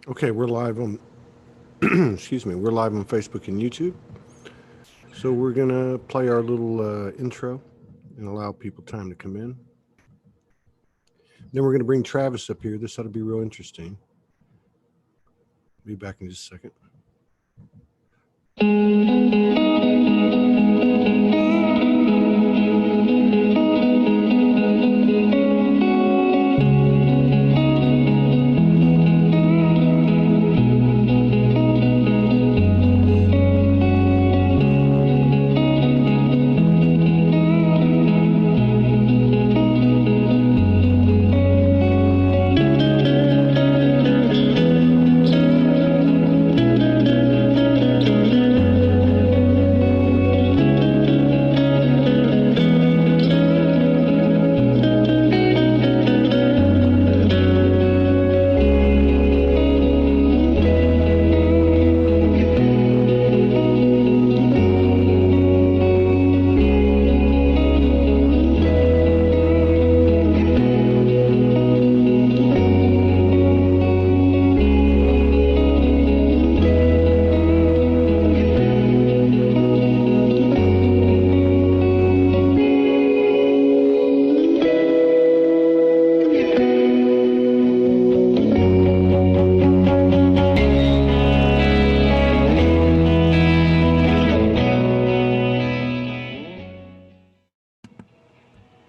Okay, we're live on, excuse me, we're live on Facebook and YouTube. So we're going to play our little intro and allow people time to come in. Then we're going to bring Travis up here. This ought to be real interesting. Be back in just a second.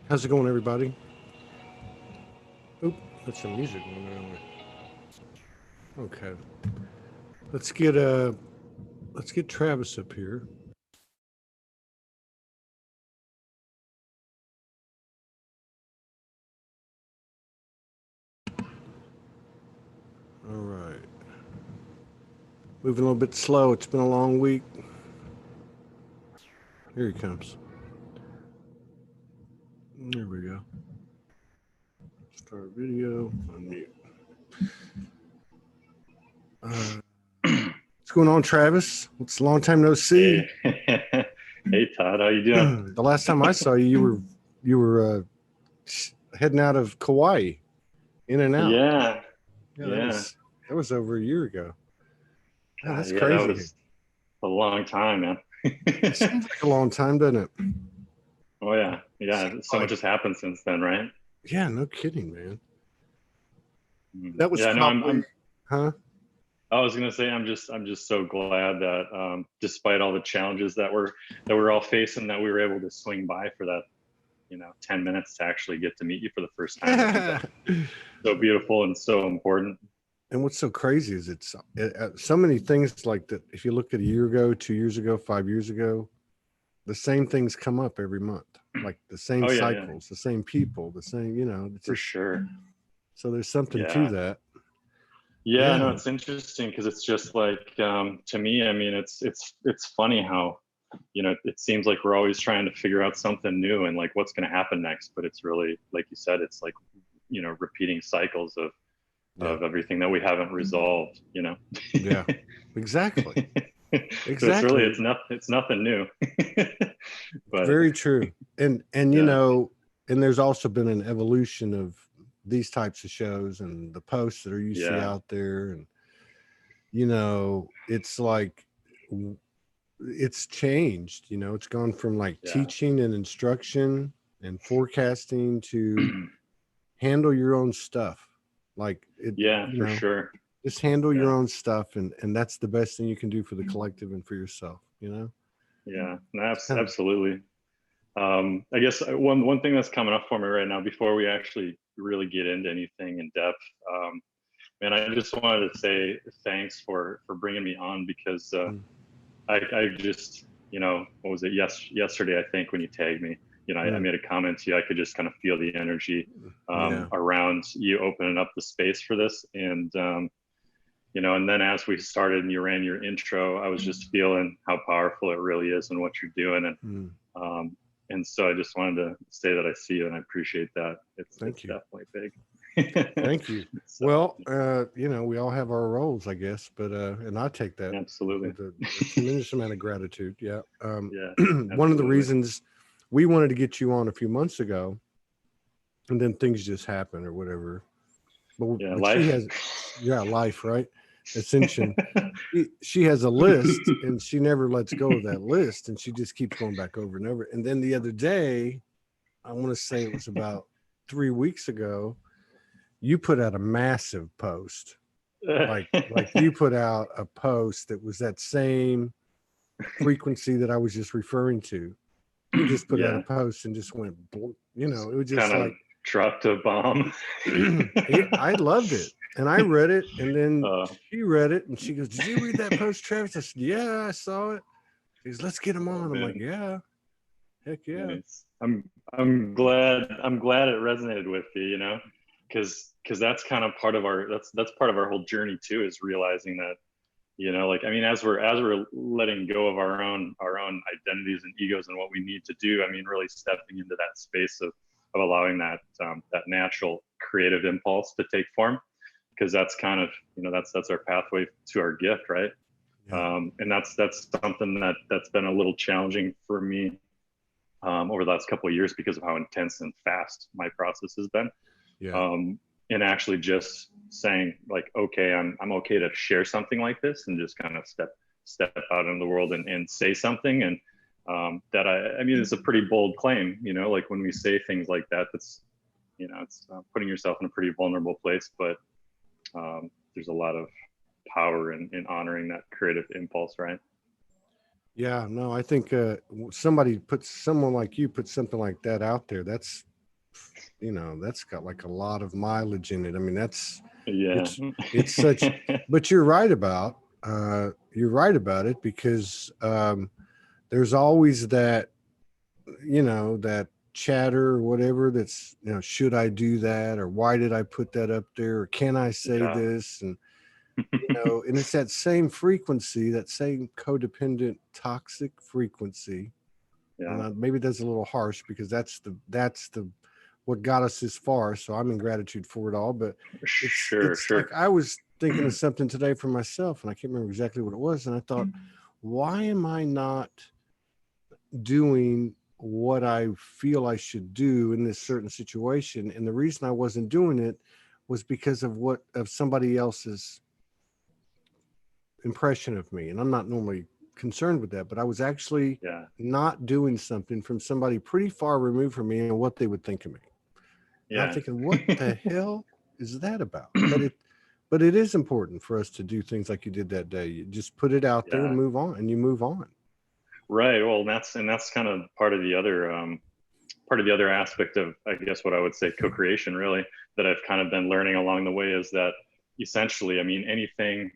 How's it going, everybody? Oop, that's some music going on there. Okay, let's get Travis up here. All right, moving a little bit slow. It's been a long week. Here he comes. There we go. Start video. Unmute. What's going on, Travis? It's a long time no see. Hey, hey Todd, how you doing? The last time I saw you, you were heading out of Kauai, in and out. Yeah. That was over a year ago. Man, that's yeah, crazy. that was a long time, man. It seems like a long time, doesn't it? Oh yeah, so much has happened since then, right? Yeah, no kidding, man. That was yeah, probably, no, I'm huh? I was gonna say I'm just so glad that despite all the challenges that we're all facing, that we were able to swing by for that 10 minutes to actually get to meet you for the first time. I think that's so beautiful and so important. And what's so crazy is it's so many things like that. If you look at a year ago, 2 years ago, 5 years ago, the same things come up every month, like the same cycles, the same people, the same, it's for just, sure. So there's something to that. Yeah, no, it's interesting because it's just like, to me, I mean, it's funny how, it seems like we're always trying to figure out something new and like what's going to happen next. But it's really, like you said, it's like, repeating cycles of everything that we haven't resolved, Yeah, exactly. Exactly. So it's really, it's nothing new. But very true. And and there's also been an evolution of these types of shows and the posts that you see out there, and it's like it's changed. It's gone from like teaching and instruction and forecasting to handle your own stuff. Like it, for sure. Just handle your own stuff, and that's the best thing you can do for the collective and for yourself. Yeah, absolutely. I guess one thing that's coming up for me right now, before we actually really get into anything in depth, man, I just wanted to say thanks for bringing me on, because I just, what was it, yesterday, I think, when you tagged me, I made a comment to you. I could just kind of feel the energy around you opening up the space for this. And and then as we started and you ran your intro, I was just feeling how powerful it really is and what you're doing. And so I just wanted to say that I see you and I appreciate that. It's definitely big. Thank you. So, well, we all have our roles, I guess, but and I take that absolutely with a tremendous amount of gratitude. Yeah. One of the reasons we wanted to get you on a few months ago, and then things just happen or whatever. But life. Life, right? Ascension, she has a list and she never lets go of that list, and she just keeps going back over and over. And then the other day, I want to say it was about 3 weeks ago, you put out a massive post. Like you put out a post that was that same frequency that I was just referring to. You just put out a post and just went, you know, it was just kind like of dropped a bomb. I loved it. And I read it, and then she read it, and she goes, "Did you read that post, Travis?" I said, "Yeah, I saw it." She goes, "Let's get him on." I'm like, "Yeah, heck yeah." Nice. I'm glad it resonated with you, you know, because that's kind of part of our that's part of our whole journey too, is realizing that, you know, like, I mean, as we're letting go of our own identities and egos and what we need to do, I mean, really stepping into that space of allowing that that natural creative impulse to take form, because that's kind of, you know, that's our pathway to our gift, right? Yeah. And that's something that's been a little challenging for me over the last couple of years, because of how intense and fast my process has been. Yeah. And actually just saying like, okay, I'm okay to share something like this, and just kind of step out in the world and say something. And that I mean, it's a pretty bold claim, you know, like when we say things like that, that's, you know, it's putting yourself in a pretty vulnerable place, but there's a lot of power in honoring that creative impulse, right? Yeah, no, I think someone like you put something like that out there. That's, you know, that's got like a lot of mileage in it. I mean, Yeah. it's such, but you're right about it, because there's always that, you know, that chatter or whatever that's, you know, should I do that, or why did I put that up there, or can I say Yeah. this? And you know, and it's that same frequency, that same codependent toxic frequency. Yeah. Maybe that's a little harsh, because that's the what got us this far, so I'm in gratitude for it all. But Sure. it's like I was thinking of something today for myself, and I can't remember exactly what it was, and I thought, why am I not doing what I feel I should do in this certain situation? And the reason I wasn't doing it was because of somebody else's impression of me. And I'm not normally concerned with that, but I was actually Yeah. not doing something from somebody pretty far removed from me and what they would think of me. And I'm Yeah. thinking, what the hell is that about? But it is important for us to do things like you did that day. You just put it out there and Yeah. move on, and you move on. Right. Well, that's kind of part of the other aspect of, I guess, what I would say co-creation, really, that I've kind of been learning along the way, is that essentially, I mean, anything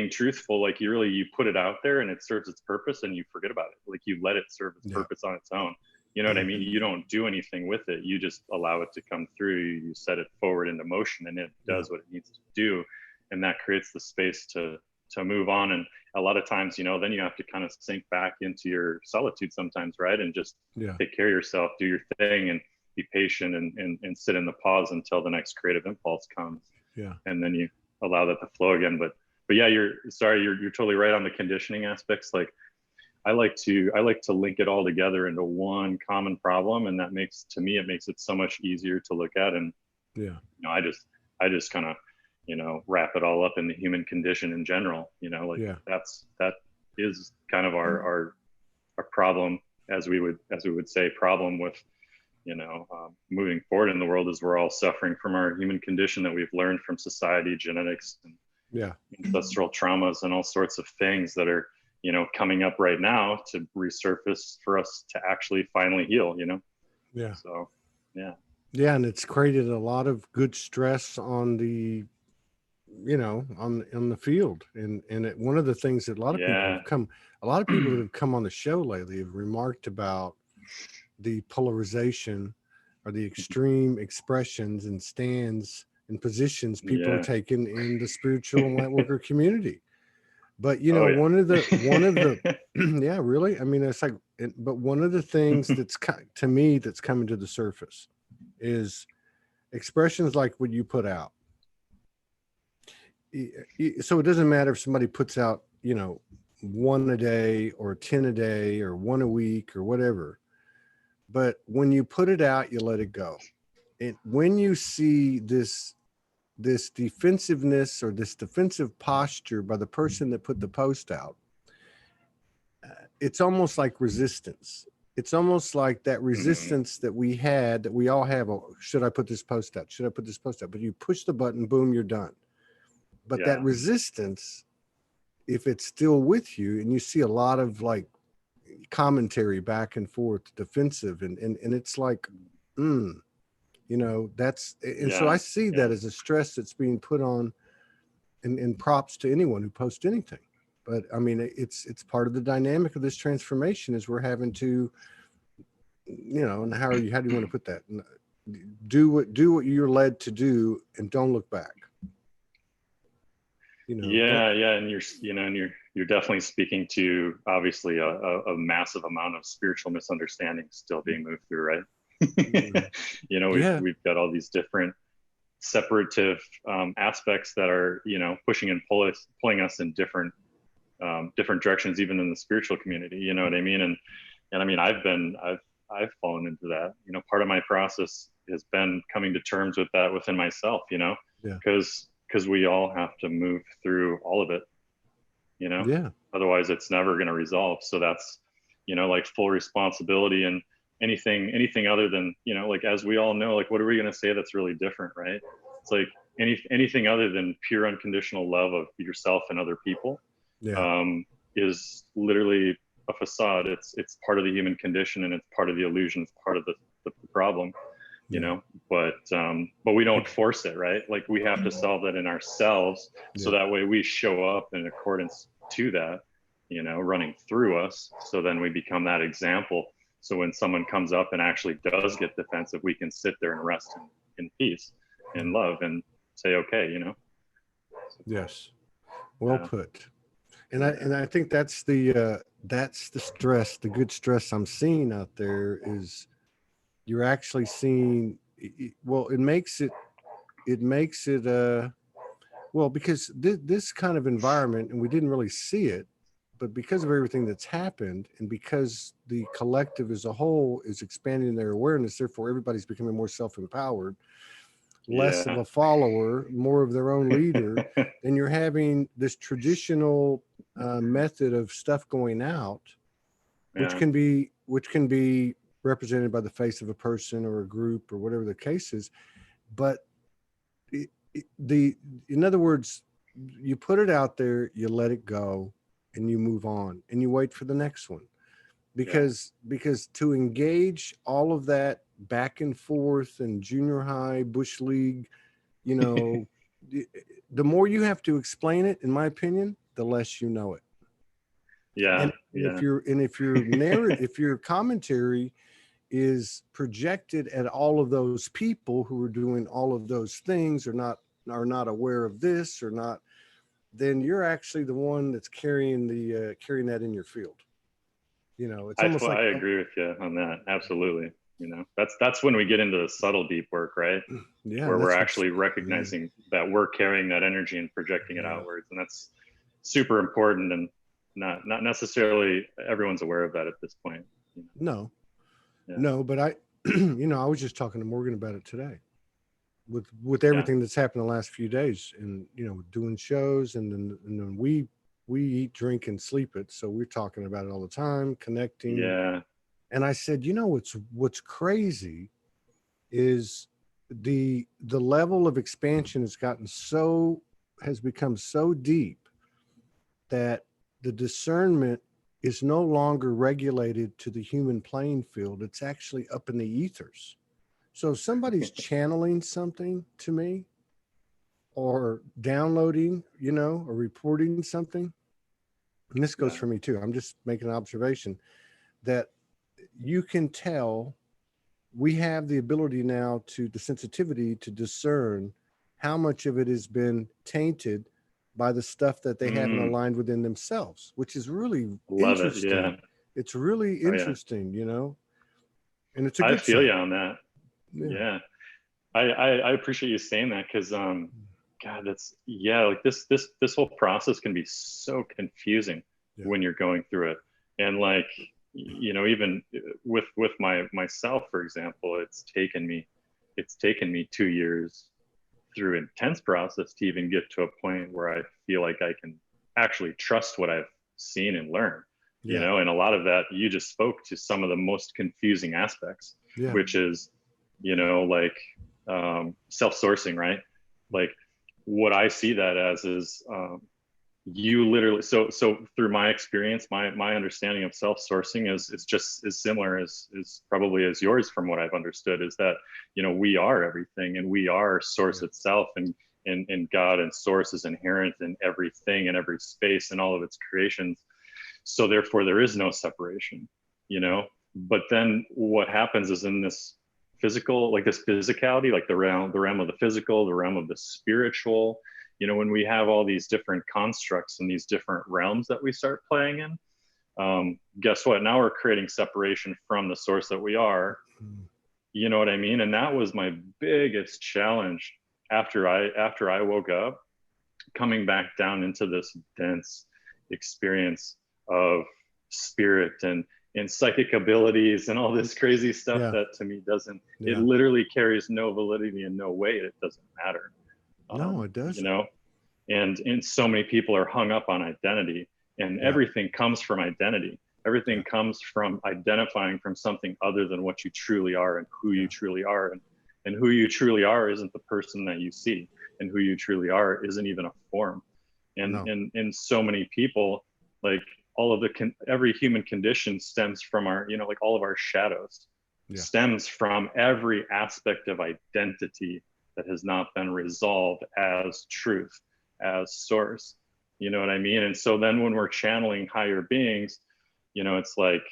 truthful, like you put it out there and it serves its purpose, and you forget about it. Like, you let it serve its Yeah. purpose on its own. You know what I mean? You don't do anything with it. You just allow it to come through. You set it forward into motion, and it does what it needs to do. And that creates the space to move on. And a lot of times, you know, then you have to kind of sink back into your solitude sometimes, right? And just take care of yourself, do your thing, and be patient, and sit in the pause until the next creative impulse comes. Yeah. And then you allow that to flow again. But yeah, you're totally right on the conditioning aspects. Like, I like to link it all together into one common problem, and that makes it so much easier to look at. And you know, I just kind of, you know, wrap it all up in the human condition in general. You know, like that is kind of our problem, as we would say, problem with, you know, moving forward in the world, is we're all suffering from our human condition that we've learned from society, genetics, and ancestral traumas, and all sorts of things that are, you know, coming up right now to resurface for us to actually finally heal, you know? So, yeah, and it's created a lot of good stress on the, you know, on the field. And one of the things that a lot of people that have come on the show lately have remarked about the polarization, or the extreme expressions and stands and positions people are taking in the spiritual and light worker community. But you know, one of the yeah, really, I mean, it's like, but one of the things that's to me that's coming to the surface is expressions like what you put out. So it doesn't matter if somebody puts out, you know, 1 a day or 10 a day or 1 a week or whatever, but when you put it out, you let it go. And when you see this defensiveness or this defensive posture by the person that put the post out. It's almost like resistance. It's almost like that resistance that we had, that we all have. Oh, should I put this post out? Should I put this post out? But you push the button, boom, you're done. But that resistance, if it's still with you, and you see a lot of like commentary back and forth, defensive, and it's like, you know, that's, and so I see that as a stress that's being put on, and props to anyone who posts anything. But I mean, it's part of the dynamic of this transformation is we're having to, you know, and how do you want to put that? Do what you're led to do, and don't look back. You know, and you're definitely speaking to obviously a massive amount of spiritual misunderstanding still being moved through, right? You know, we've got all these different separative aspects that are, you know, pushing and pulling us in different directions, even in the spiritual community. You know what I mean? And I mean, I've fallen into that. You know, part of my process has been coming to terms with that within myself. You know, because we all have to move through all of it. You know, otherwise it's never going to resolve. So that's, you know, like full responsibility, and anything other than, you know, like, as we all know, like, what are we going to say that's really different, right? It's like anything other than pure unconditional love of yourself and other people is literally a facade. It's part of the human condition, and it's part of the illusion. It's part of the problem, you know, but we don't force it, right? Like, we have to solve that in ourselves. So that way we show up in accordance to that, you know, running through us. So then we become that example. So when someone comes up and actually does get defensive, we can sit there and rest in peace and love and say, okay, you know. Yes. Well put. And I think that's the stress, the good stress I'm seeing out there is you're actually seeing, well, it makes it well, because this kind of environment, and we didn't really see it, but because of everything that's happened, and because the collective as a whole is expanding their awareness, therefore everybody's becoming more self-empowered, less of a follower, more of their own leader, and you're having this traditional method of stuff going out, which can be represented by the face of a person or a group or whatever the case is. But in other words, you put it out there, you let it go, and you move on, and you wait for the next one, because to engage all of that back and forth and junior high, bush league, you know, the more you have to explain it, in my opinion, the less you know it. If your commentary is projected at all of those people who are doing all of those things, or are not aware of this or not, then you're actually the one that's carrying that in your field. You know, it's almost like, I agree with you on that. Absolutely. You know, that's when we get into the subtle deep work, right? Where we're actually recognizing that we're carrying that energy and projecting it outwards. And that's super important, and not necessarily everyone's aware of that at this point. You know? No, but I, you know, I was just talking to Morgan about it today with everything that's happened the last few days, and, you know, doing shows, and then we eat, drink, and sleep it. So we're talking about it all the time, connecting. Yeah. And I said, you know, what's crazy is the level of expansion has become so deep that the discernment is no longer regulated to the human playing field. It's actually up in the ethers. So if somebody's channeling something to me, or downloading, you know, or reporting something, and this goes for me too, I'm just making an observation that you can tell, we have the ability now the sensitivity to discern how much of it has been tainted by the stuff that they haven't aligned within themselves, which is really interesting. It's really interesting, you know, and it's a good I feel sign. you on that. I appreciate you saying that, because God, that's like this whole process can be so confusing when you're going through it. And like, you know, even with myself, for example, it's taken me 2 years through intense process to even get to a point where I feel like I can actually trust what I've seen and learned, you know. And a lot of that, you just spoke to some of the most confusing aspects, which is, you know, like self-sourcing, right? Like what I see that as is you literally, so through my experience, my understanding of self-sourcing is just as similar as probably as yours, from what I've understood, is that, you know, we are everything, and we are source itself, and God and source is inherent in everything and every space and all of its creations. So therefore there is no separation, you know. But then what happens is, in this physical, like this physicality, like the realm of the physical, the realm of the spiritual, you know, when we have all these different constructs and these different realms that we start playing in, guess what? Now we're creating separation from the source that we are. You know what I mean? And that was my biggest challenge after I woke up, coming back down into this dense experience of spirit and psychic abilities and all this crazy stuff that to me doesn't, it literally carries no validity and no weight. It doesn't matter. No, it doesn't. You know, and so many people are hung up on identity, and everything comes from identity. Everything comes from identifying from something other than what you truly are and who you truly are. And who you truly are isn't the person that you see, and who you truly are isn't even a form. And so many people, like all of the every human condition stems from our, you know, like all of our shadows stems from every aspect of identity that has not been resolved as truth, as source. You know what I mean? And so then when we're channeling higher beings, you know, it's like,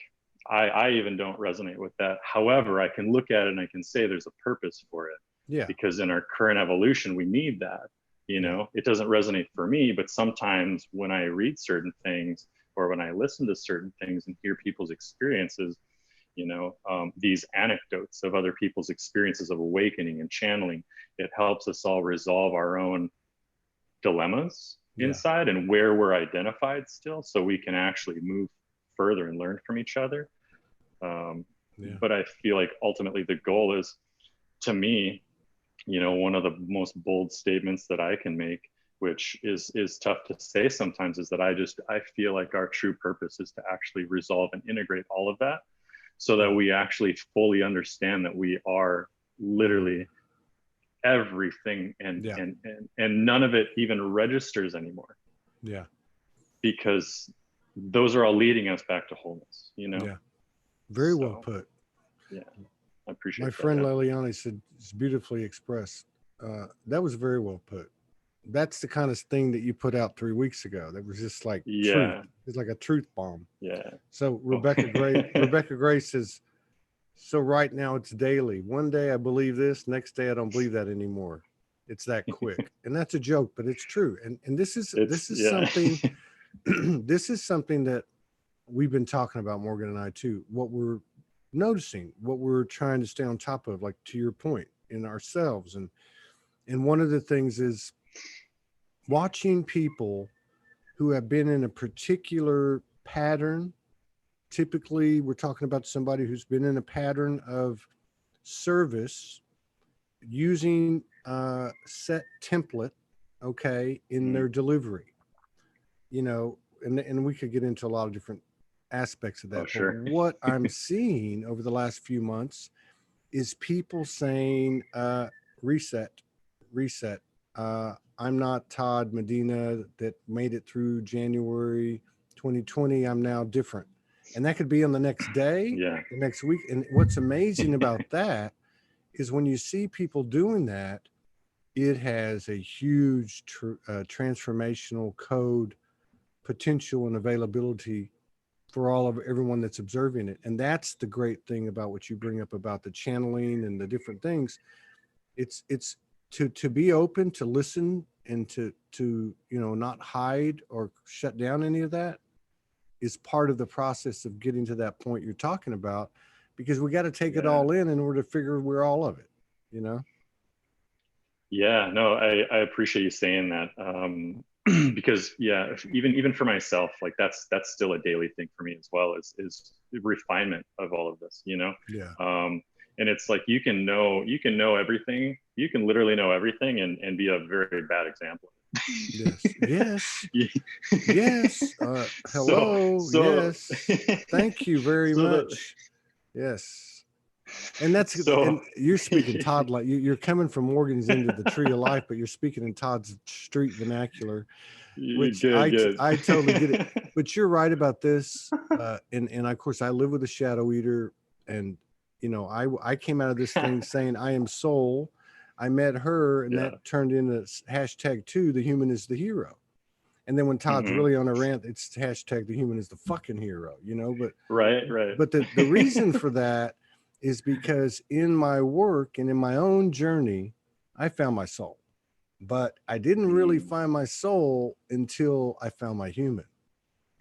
I even don't resonate with that. However, I can look at it and I can say there's a purpose for it. Yeah. Because in our current evolution, we need that. You know, it doesn't resonate for me, but sometimes when I read certain things, or when I listen to certain things and hear people's experiences, you know, these anecdotes of other people's experiences of awakening and channeling, it helps us all resolve our own dilemmas inside and where we're identified still, so we can actually move further and learn from each other. But I feel like ultimately the goal is, to me, you know, one of the most bold statements that I can make, which is tough to say sometimes, is that I feel like our true purpose is to actually resolve and integrate all of that, so that we actually fully understand that we are literally everything, and none of it even registers anymore. Yeah. Because those are all leading us back to wholeness, you know? Yeah. Very well put. Yeah. I appreciate my friend Liliani said it's beautifully expressed. That was very well put. That's the kind of thing that you put out 3 weeks ago. That was just like truth. It's like a truth bomb. Yeah. So Rebecca Gray says, so right now it's daily. One day I believe this, next day I don't believe that anymore. It's that quick. And that's a joke, but it's true. And this is something this is something that we've been talking about, Morgan and I too. What we're noticing, what we're trying to stay on top of, like to your point, in ourselves. And one of the things is watching people who have been in a particular pattern. Typically, we're talking about somebody who's been in a pattern of service using a set template, in their delivery, you know, and we could get into a lot of different aspects of that. Sure. But what I'm seeing over the last few months is people saying, reset. I'm not Todd Medina that made it through January 2020. I'm now different. And that could be on the next day, the next week. And what's amazing about that is when you see people doing that, it has a huge transformational code potential and availability for everyone that's observing it. And that's the great thing about what you bring up about the channeling and the different things. It's to be open, to listen, and to you know, not hide or shut down any of that is part of the process of getting to that point you're talking about, because we got to take it all in order to figure we're all of it, you know? Yeah, no, I appreciate you saying that. Because even for myself, like that's still a daily thing for me as well, is refinement of all of this, you know? And it's like, you can know everything, you can literally know everything and be a very bad example. Yes. Yes. Yeah. Yes. Hello. So Yes. Thank you very so much. Yes. And so and you're speaking Todd, like you're coming from Morgan's into the tree of life, but you're speaking in Todd's street vernacular, which good. I totally get it. But you're right about this. And of course I live with a shadow eater, and you know, I came out of this thing saying I am soul. I met her, and that turned into #2, the human is the hero. And then when Todd's really on a rant, it's # the human is the fucking hero, you know, but right. But the reason for that is because in my work and in my own journey, I found my soul, but I didn't really find my soul until I found my human.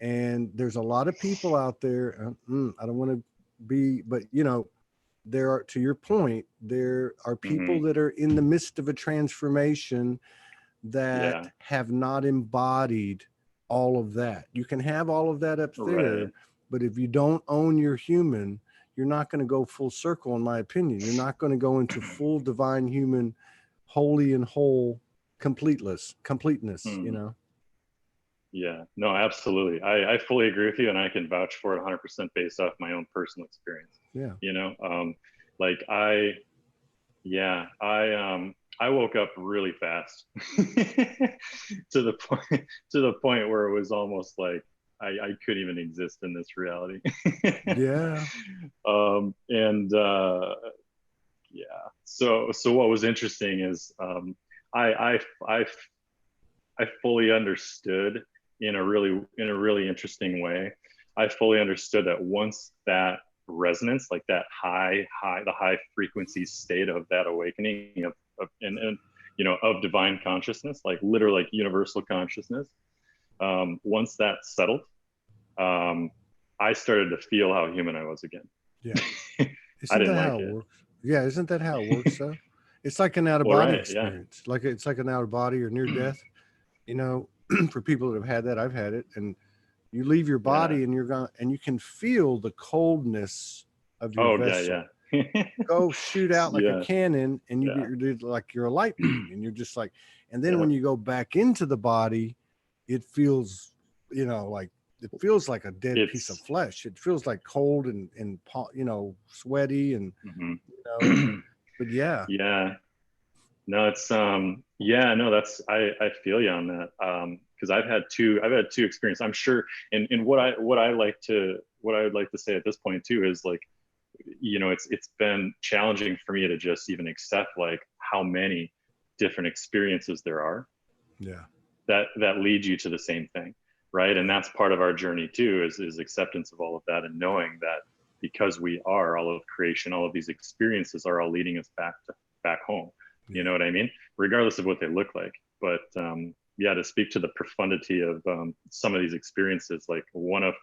And there's a lot of people out there. I don't want to be, but you know, there are, to your point, there are people that are in the midst of a transformation that have not embodied all of that. You can have all of that up there, but if you don't own your human, you're not going to go full circle, in my opinion. You're not going to go into full divine human, holy and whole completeness, you know? Yeah, no, absolutely. I fully agree with you, and I can vouch for it 100% based off my own personal experience. Yeah. You know, like I woke up really fast to the point where it was almost like I couldn't even exist in this reality. Yeah. And so what was interesting is I fully understood in a really interesting way. I fully understood that once that resonance, like that the high frequency state of that awakening of you know, of divine consciousness, like literally like universal consciousness, once that settled, I started to feel how human I was again. Yeah. I Isn't didn't that like how it it. works? Yeah. Isn't that how it works though? It's like an out of Well, body right, yeah. experience. It's like an out of body or near death, you know, for people that have had that. I've had it. And you leave your body and you're gone, and you can feel the coldness of your vessel go shoot out like a cannon, and you're like you're a light beam, and you're just like, and then when you go back into the body, it feels, you know, like it feels like a dead piece of flesh. It feels like cold and you know, sweaty and you know, but yeah. No, it's no, that's I feel you on that. Because I've had two experiences. I'm sure, and what I would like to say at this point too is, like, you know, it's been challenging for me to just even accept like how many different experiences there are that lead you to the same thing, right? And that's part of our journey too, is acceptance of all of that, and knowing that because we are all of creation, all of these experiences are all leading us back home. You know what I mean? Regardless of what they look like. But to speak to the profundity of some of these experiences, like one of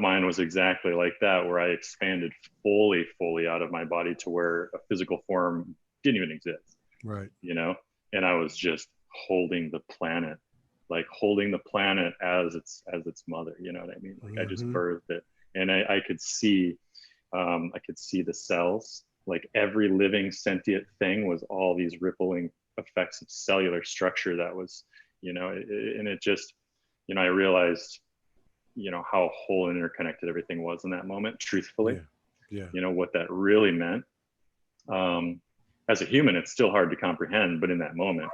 mine was exactly like that, where I expanded fully out of my body to where a physical form didn't even exist. Right. You know, and I was just holding the planet as its mother. You know what I mean? Like I just birthed it, and I could see the cells. Like every living sentient thing was all these rippling effects of cellular structure that was, you know, and it just, you know, I realized, you know, how whole and interconnected everything was in that moment, truthfully. You know, what that really meant. As a human, it's still hard to comprehend, but in that moment,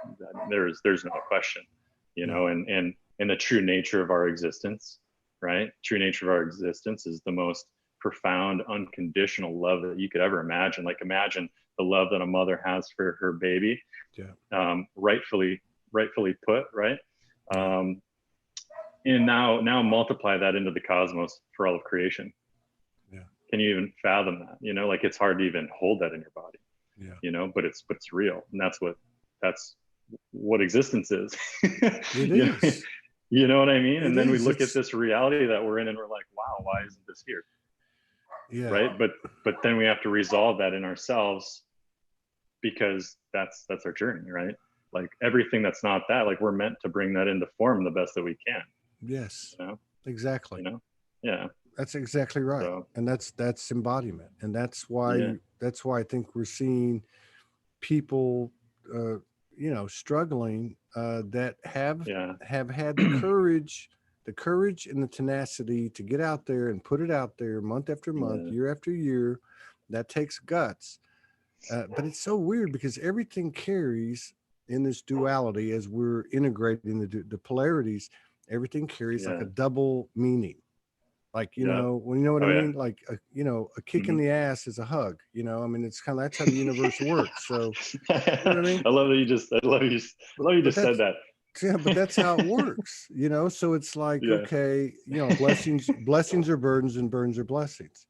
there's no question, you know, and the true nature of our existence, right? True nature of our existence is the most profound, unconditional love that you could ever imagine. Like imagine the love that a mother has for her baby, rightfully put, right? And now multiply that into the cosmos for all of creation. Can you even fathom that? You know, like it's hard to even hold that in your body. You know, but it's real, and that's what existence is. It you is. Know, you know what I mean? And then we look at this reality that we're in, and we're like, wow, why isn't this here? Right. But then we have to resolve that in ourselves, because that's our journey, right? Like everything that's not that, like we're meant to bring that into form the best that we can. Yes. You know? Exactly. You know? Yeah. That's exactly right. So, and that's embodiment. And that's why I think we're seeing people, struggling, that Yeah. have had the courage and the tenacity to get out there and put it out there month after month, Yeah. year after year. That takes guts. But it's so weird because everything carries in this duality as we're integrating the polarities. Everything carries like a Yeah. double meaning. Like, Yeah. when you know what I Oh yeah. mean? Like, a kick in Mhm. the ass is a hug, I mean, it's kind of, that's how the universe works. So, you know what I mean? I love that you just. I love you. I But, love you but just said that's, that. yeah, but that's how it works, So it's like, Yeah. okay, blessings are burdens and burdens are blessings.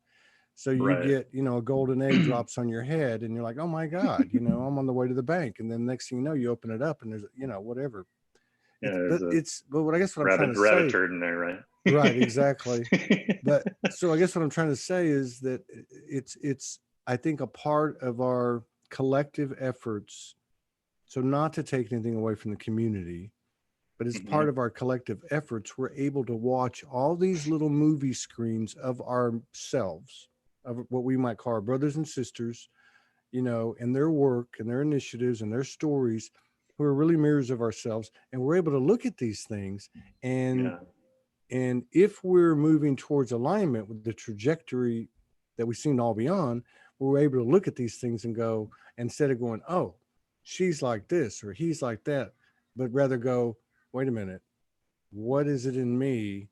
So you Right. get, a golden egg drops on your head and you're like, oh my God, I'm on the way to the bank. And then next thing you know, you open it up and there's, whatever. Yeah. There's a But what I guess what I'm trying to rabbit say, turd in there, right? right, exactly. But so I guess what I'm trying to say is that it's, I think, a part of our collective efforts. So not to take anything away from the community, but as Hmm. part of our collective efforts, we're able to watch all these little movie screens of ourselves, of what we might call our brothers and sisters, and their work and their initiatives and their stories, who are really mirrors of ourselves. And we're able to look at these things, and Yeah. and if we're moving towards alignment with the trajectory that we seem to all be on, we're able to look at these things and go, instead of going, oh, she's like this or he's like that, but rather go, wait a minute, what is it in me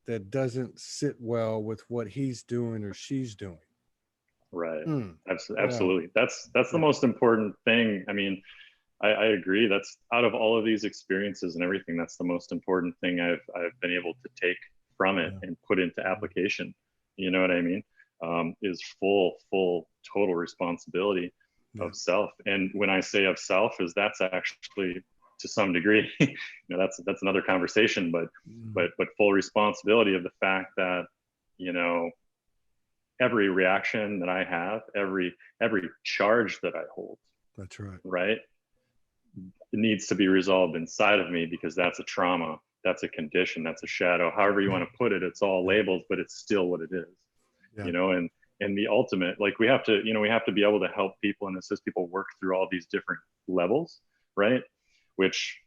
that doesn't sit well with what he's doing or she's doing? Right. Hmm. Yeah. Absolutely. That's the Yeah. most important thing. I mean, I agree. That's out of all of these experiences and everything. That's the most important thing I've been able to take from it Yeah. and put into application. You know what I mean? Is full total responsibility Yeah. of self. And when I say of self, is that's actually to some degree, that's another conversation. But Mhm. but full responsibility of the fact that you know every reaction that I have, every charge that I hold, That's right. right? It needs to be resolved inside of me because that's a trauma, that's a condition, that's a shadow, however you want to put it. It's all Yeah. labels, but it's still what it is, Yeah. you know. And the ultimate, like we have to be able to help people and assist people work through all these different levels, right? Which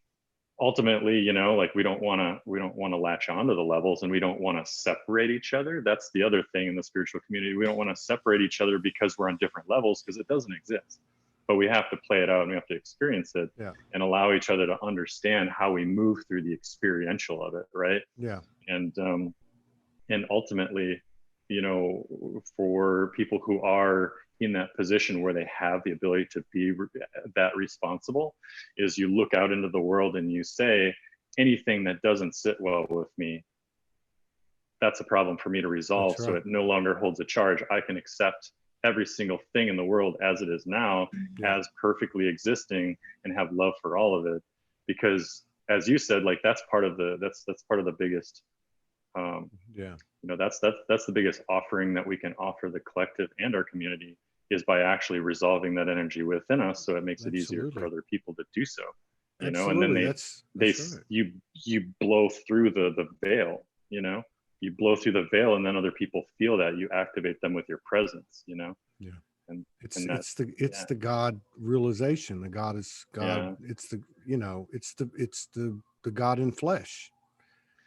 ultimately, like we don't want to latch onto the levels, and we don't want to separate each other. That's the other thing in the spiritual community. We don't want to separate each other because we're on different levels, because it doesn't exist. But we have to play it out and we have to experience it Yeah. and allow each other to understand how we move through the experiential of it, right? Yeah. And ultimately, for people who are in that position where they have the ability to be that responsible, is you look out into the world and you say, anything that doesn't sit well with me, that's a problem for me to resolve. That's So right. it no longer holds a charge. I can accept every single thing in the world as it is now, Yeah. as perfectly existing, and have love for all of it. Because as you said, like that's part of the biggest, um, Yeah. that's the biggest offering that we can offer the collective and our community, is by actually resolving that energy within us, so it makes it easier for Absolutely. other people to do so. And then Absolutely. they That's right. you blow through the veil. You blow through the veil, and then other people feel that you activate them with your presence. Yeah. and It's and that, it's the it's yeah, the God realization. The God is God. yeah, It's the God in flesh.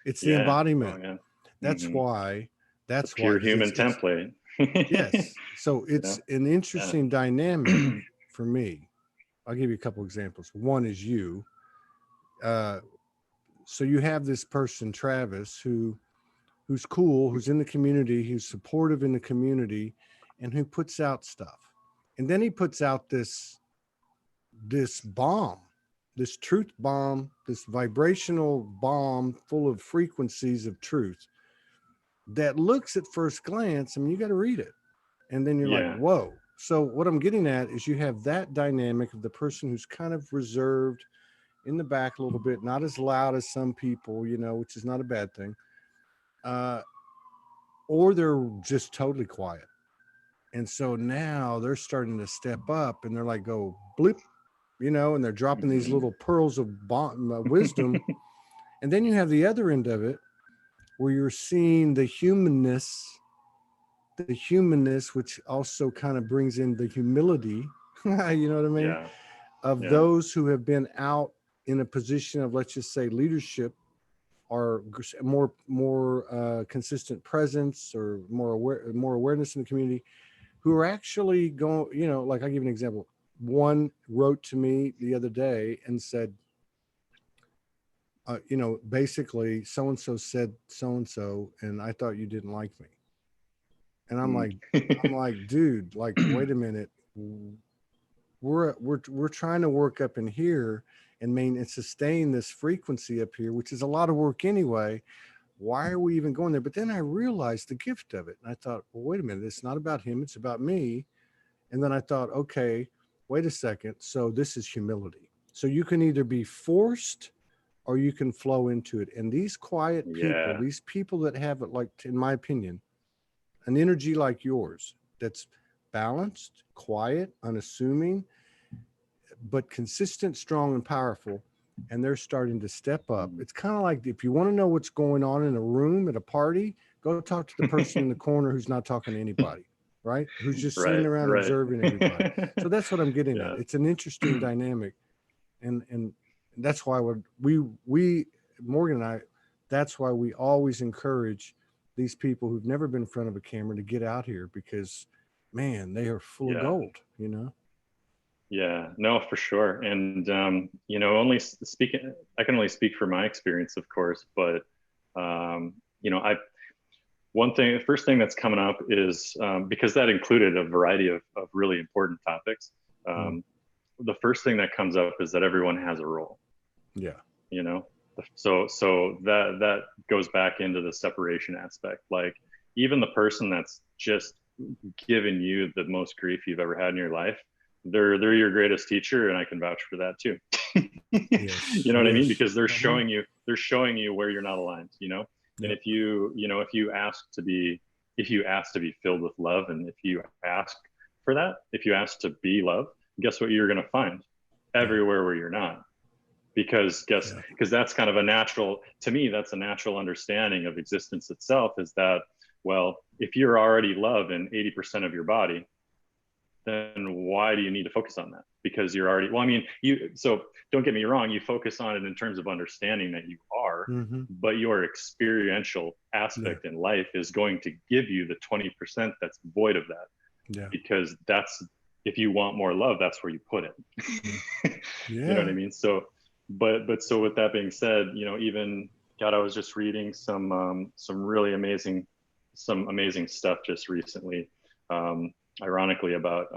It's the yeah, oh embodiment. yeah. That's Hmm. why. The That's why, pure because human it's template. yes. So it's an Yeah. interesting dynamic for me. I'll give you a couple examples. One is you. Uh, so you have this person, Travis, who's cool, who's in the community, who's supportive in the community, and who puts out stuff. And then he puts out this bomb, this truth bomb, this vibrational bomb full of frequencies of truth that looks at first glance, I mean, you got to read it. And then you're like, Yeah. whoa. So what I'm getting at is you have that dynamic of the person who's kind of reserved in the back a little bit, not as loud as some people, which is not a bad thing. Or they're just totally quiet. And so now they're starting to step up and they're like, go blip, and they're dropping these Hmm. little pearls of wisdom. And then you have the other end of it where you're seeing the humanness, which also kind of brings in the humility You know what I mean? Yeah. Of Yeah. those who have been out in a position of, let's just say, leadership, or more consistent presence, or more awareness in the community, who are actually going, like, I'll give you an example. One wrote to me the other day and said, basically, so and so said so and so, and I thought you didn't like me. And I'm like, dude, like, wait a minute. We're trying to work up in here and sustain this frequency up here, which is a lot of work anyway. Why are we even going there? But then I realized the gift of it, and I thought, well, wait a minute, it's not about him, it's about me. And then I thought, okay, wait a second. So this is humility. So you can either be forced or you can flow into it. And these quiet people, Yeah. these people that have it, like, in my opinion, an energy like yours, that's balanced, quiet, unassuming, but consistent, strong, and powerful. And they're starting to step up. It's kind of like, if you want to know what's going on in a room at a party, go talk to the person in the corner who's not talking to anybody, right? Who's just sitting Right. around Right. observing everybody. So that's what I'm getting at. Yeah. It's an interesting dynamic. And that's why we Morgan and I, that's why we always encourage these people who've never been in front of a camera to get out here, because, man, they are full of Yeah. gold, you know? Yeah, no, for sure. And, only speaking, I can only speak for my experience, of course, but, the first thing that's coming up is, because that included a variety of really important topics. The first thing that comes up is that everyone has a role, Yeah. so that goes back into the separation aspect. Like, even the person that's just given you the most grief you've ever had in your life, they're your greatest teacher, and I can vouch for that too. Yes. You know what I mean? Yes. Because they're showing you where you're not aligned, and Yep. if you ask to be filled with love, and if you ask for that, if you ask to be love, guess what you're going to find everywhere where you're not. Because that's kind of to me, that's a natural understanding of existence itself, is that, well, if you're already love in 80% of your body, then why do you need to focus on that? Because you're already, so don't get me wrong, you focus on it in terms of understanding that you are, but your experiential aspect in life is going to give you the 20% that's void of that. Yeah. Because if you want more love, that's where you put it. Yeah. You know what I mean? So, so with that being said, even, God, I was just reading some really amazing stuff just recently, ironically, about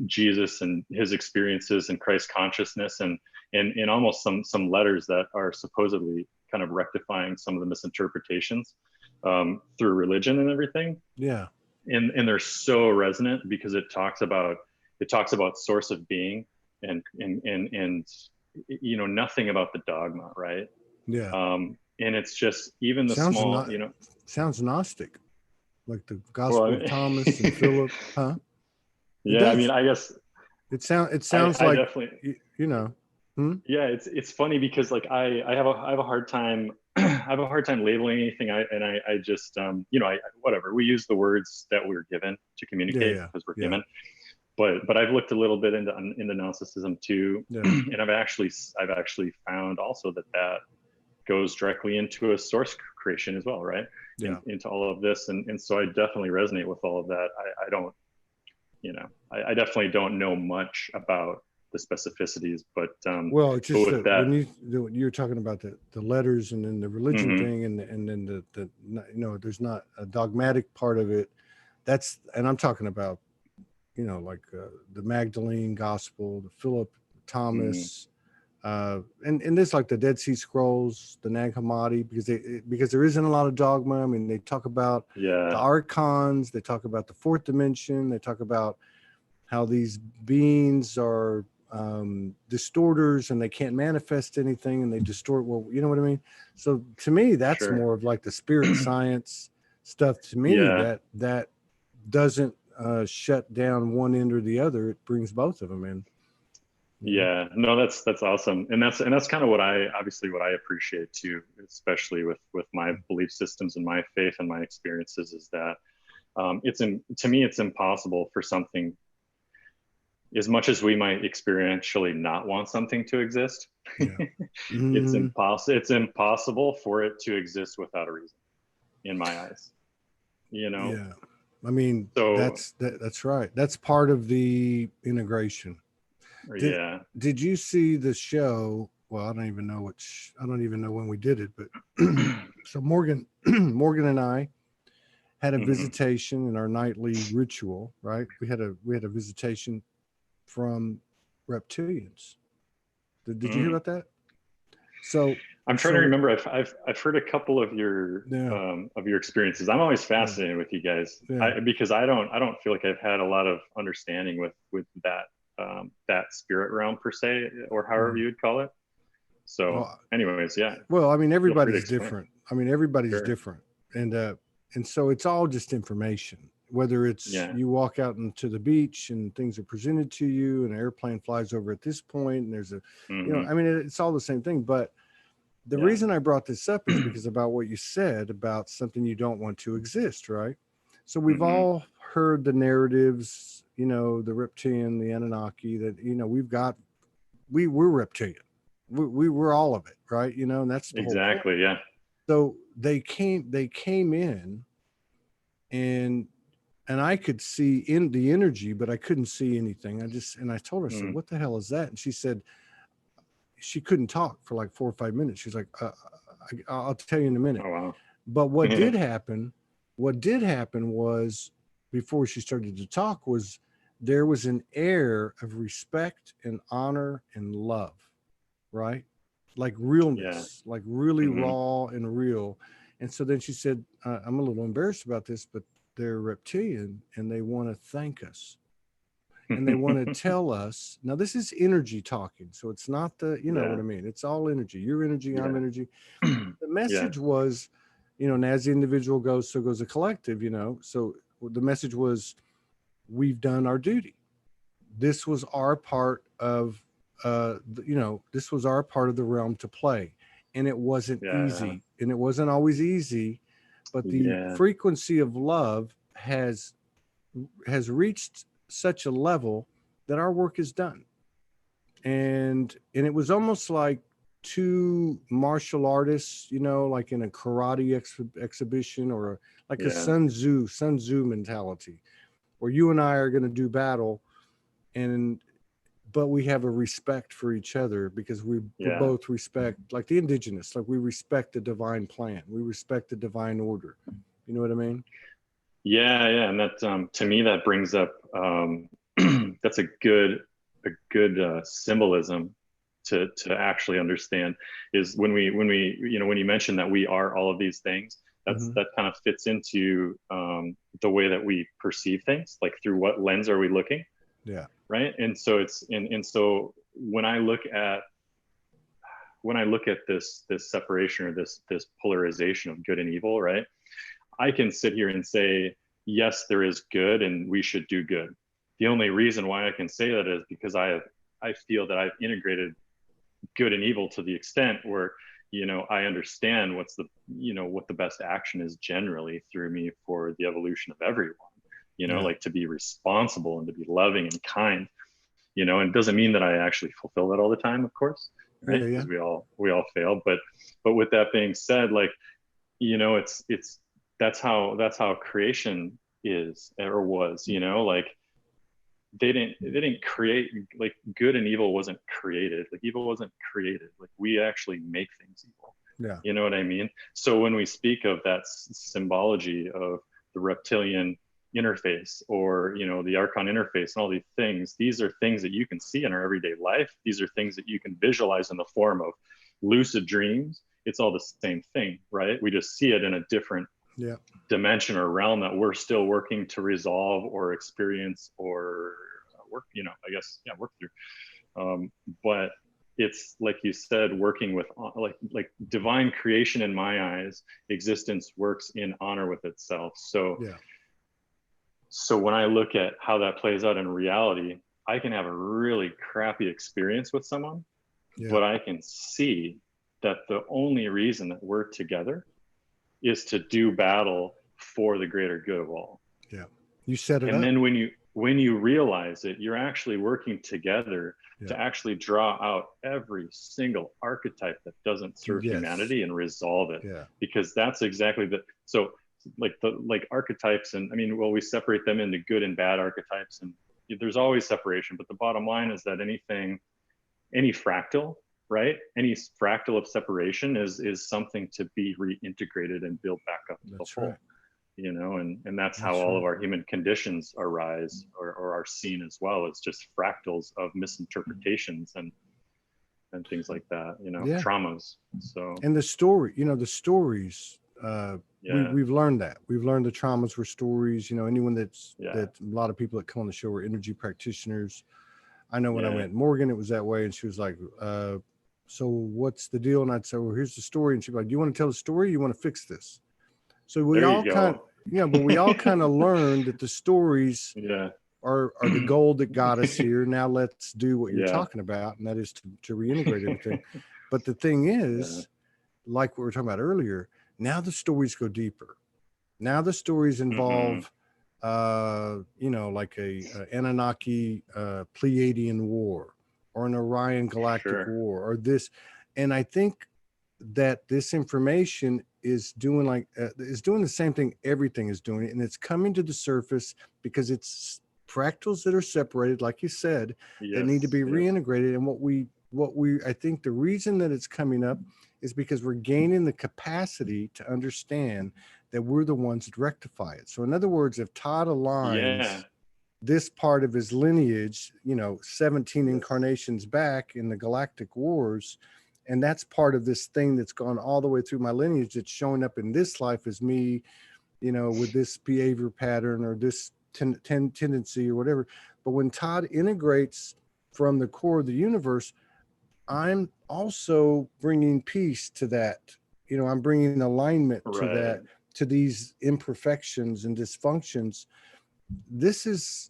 Jesus and his experiences and Christ consciousness, and almost some letters that are supposedly kind of rectifying some of the misinterpretations through religion and everything. Yeah. And they're so resonant, because it talks about source of being, and nothing about the dogma, right? Yeah. And it's just, even the Sounds small, sounds Gnostic, like the Gospel well, of Thomas and Philip, huh? It yeah, does. I mean, I guess It sounds I like, definitely, yeah, it's funny, because, like, I have a hard time I have a hard time labeling anything. I just whatever, we use the words that we're given to communicate, because we're human. But I've looked a little bit into Gnosticism too, and I've actually found also that goes directly into a source creation as well, right? Into all of this, and so I definitely resonate with all of that. I don't, I definitely don't know much about the specificities, but well, it's just with that that, when you're talking about the letters, and then the religion thing, and then the there's not a dogmatic part of it. And I'm talking about, like the Magdalene Gospel, the Philip Thomas, and this, like the Dead Sea Scrolls, the Nag Hammadi, because there isn't a lot of dogma. I mean, they talk about the archons, they talk about the fourth dimension, they talk about how these beings are distorters, and they can't manifest anything, and they distort. Well, you know what I mean? So to me, that's more of like the spirit science stuff. To me, that doesn't shut down one end or the other. It brings both of them in. Yeah, no, that's awesome. And that's kind of what I appreciate too, especially with my belief systems and my faith and my experiences, is that to me, it's impossible for something as much as we might experientially not want something to exist, Yeah. it's impossible for it to exist without a reason, in my eyes. You know? Yeah. I mean, So that's right. That's part of the integration. yeah. Did you see the show? Well, I don't even know I don't even know when we did it, but so Morgan and I had a visitation in our nightly ritual, right? We had a visitation from reptilians. Did you hear about that? So I'm trying to remember. I've heard a couple of your experiences. I'm always fascinated with you guys, because I don't feel like I've had a lot of understanding with that that spirit realm per se, or however you would call it. So, anyways, yeah. Well, I mean, everybody's different. I mean, everybody's different, and so it's all just information. Whether it's you walk out into the beach and things are presented to you, and an airplane flies over at this point, and there's a, I mean, it's all the same thing. But the reason I brought this up is because about what you said about something you don't want to exist, right? So we've all heard the narratives, the reptilian, the Anunnaki, that, we're reptilian. We're all of it, right? And that's the whole point. Yeah. So they came in, and I could see in the energy, but I couldn't see anything. I told her, I said, what the hell is that? And she said, she couldn't talk for like 4 or 5 minutes. She's like, I'll tell you in a minute. Oh, wow. But what did happen was, before she started to talk, was there was an air of respect and honor and love, right? Like realness, like really raw and real. And so then she said, I'm a little embarrassed about this, but they're reptilian and they want to thank us. And they want to tell us, now this is energy talking. So it's not you know what I mean? It's all energy. Your energy, I'm energy. The message was, and as the individual goes, so goes the collective, So the message was, we've done our duty. This was our part of, this was our part of the realm to play. And it wasn't easy. And it wasn't always easy, but the frequency of love has reached such a level that our work is done. And it was almost like two martial artists, like in a karate exhibition, or like a Sun Tzu mentality, where you and I are going to do battle, but we have a respect for each other, because we both respect, like the indigenous, like we respect the divine plan, we respect the divine order. You know what I mean? Yeah, and that to me that brings up that's a good symbolism to actually understand, is when you mentioned that we are all of these things, that kind of fits into the way that we perceive things, like through what lens are we looking, right? And so so when I look at this separation, or this polarization of good and evil, right, I can sit here and say, yes, there is good and we should do good. The only reason why I can say that is because I feel that I've integrated good and evil to the extent where, I understand what the best action is generally through me for the evolution of everyone, like to be responsible and to be loving and kind, and it doesn't mean that I actually fulfill that all the time, of course, right? Because we all fail. But with that being said, like, it's that's how creation is, or was, like they didn't create, like good and evil wasn't created, like evil wasn't created, like we actually make things evil. You know what I mean? So when we speak of that symbology of the reptilian interface, or the archon interface, and all these things, these are things that you can see in our everyday life. These are things that you can visualize in the form of lucid dreams. It's all the same thing, right? We just see it in a different dimension or realm that we're still working to resolve or experience or work, work through. But it's like you said, working with like divine creation. In my eyes, existence works in honor with itself. So when I look at how that plays out in reality, I can have a really crappy experience with someone, but I can see that the only reason that we're together is to do battle for the greater good of all. You set it up. And then when you when you realize it, you're actually working together to actually draw out every single archetype that doesn't serve humanity and resolve it. Because that's exactly so like archetypes, and I mean, well, we separate them into good and bad archetypes, and there's always separation, but the bottom line is that any fractal, right? Any fractal of separation is something to be reintegrated and built back up to the whole. You know, and that's how all of our human conditions arise or are seen as well. It's just fractals of misinterpretations and things like that, you know, traumas. So, and the story, you know, the stories, we've learned that. We've learned the traumas were stories. You know, anyone that a lot of people that come on the show are energy practitioners. I know when I went Morgan, it was that way. And she was like, so what's the deal? And I'd say, well, here's the story. And she'd be like, do you want to tell the story? Or you want to fix this? So we all kind of, but we all kind of learned that the stories are the gold that got us here. Now let's do what you're talking about. And that is to reintegrate everything. But the thing is, like what we were talking about earlier, now the stories go deeper. Now the stories involve, you know, like a Anunnaki Pleiadian war or an Orion galactic war or this. And I think that this information is doing the same thing everything is doing, and it's coming to the surface because it's fractals that are separated, like you said, that need to be reintegrated. And what we I think the reason that it's coming up is because we're gaining the capacity to understand that we're the ones that rectify it. So in other words, if Todd aligns this part of his lineage, you know, 17 incarnations back in the galactic wars, and that's part of this thing that's gone all the way through my lineage that's showing up in this life as me, you know, with this behavior pattern or this tendency or whatever. But when Todd integrates from the core of the universe, I'm also bringing peace to that. You know, I'm bringing alignment to that, to these imperfections and dysfunctions. This is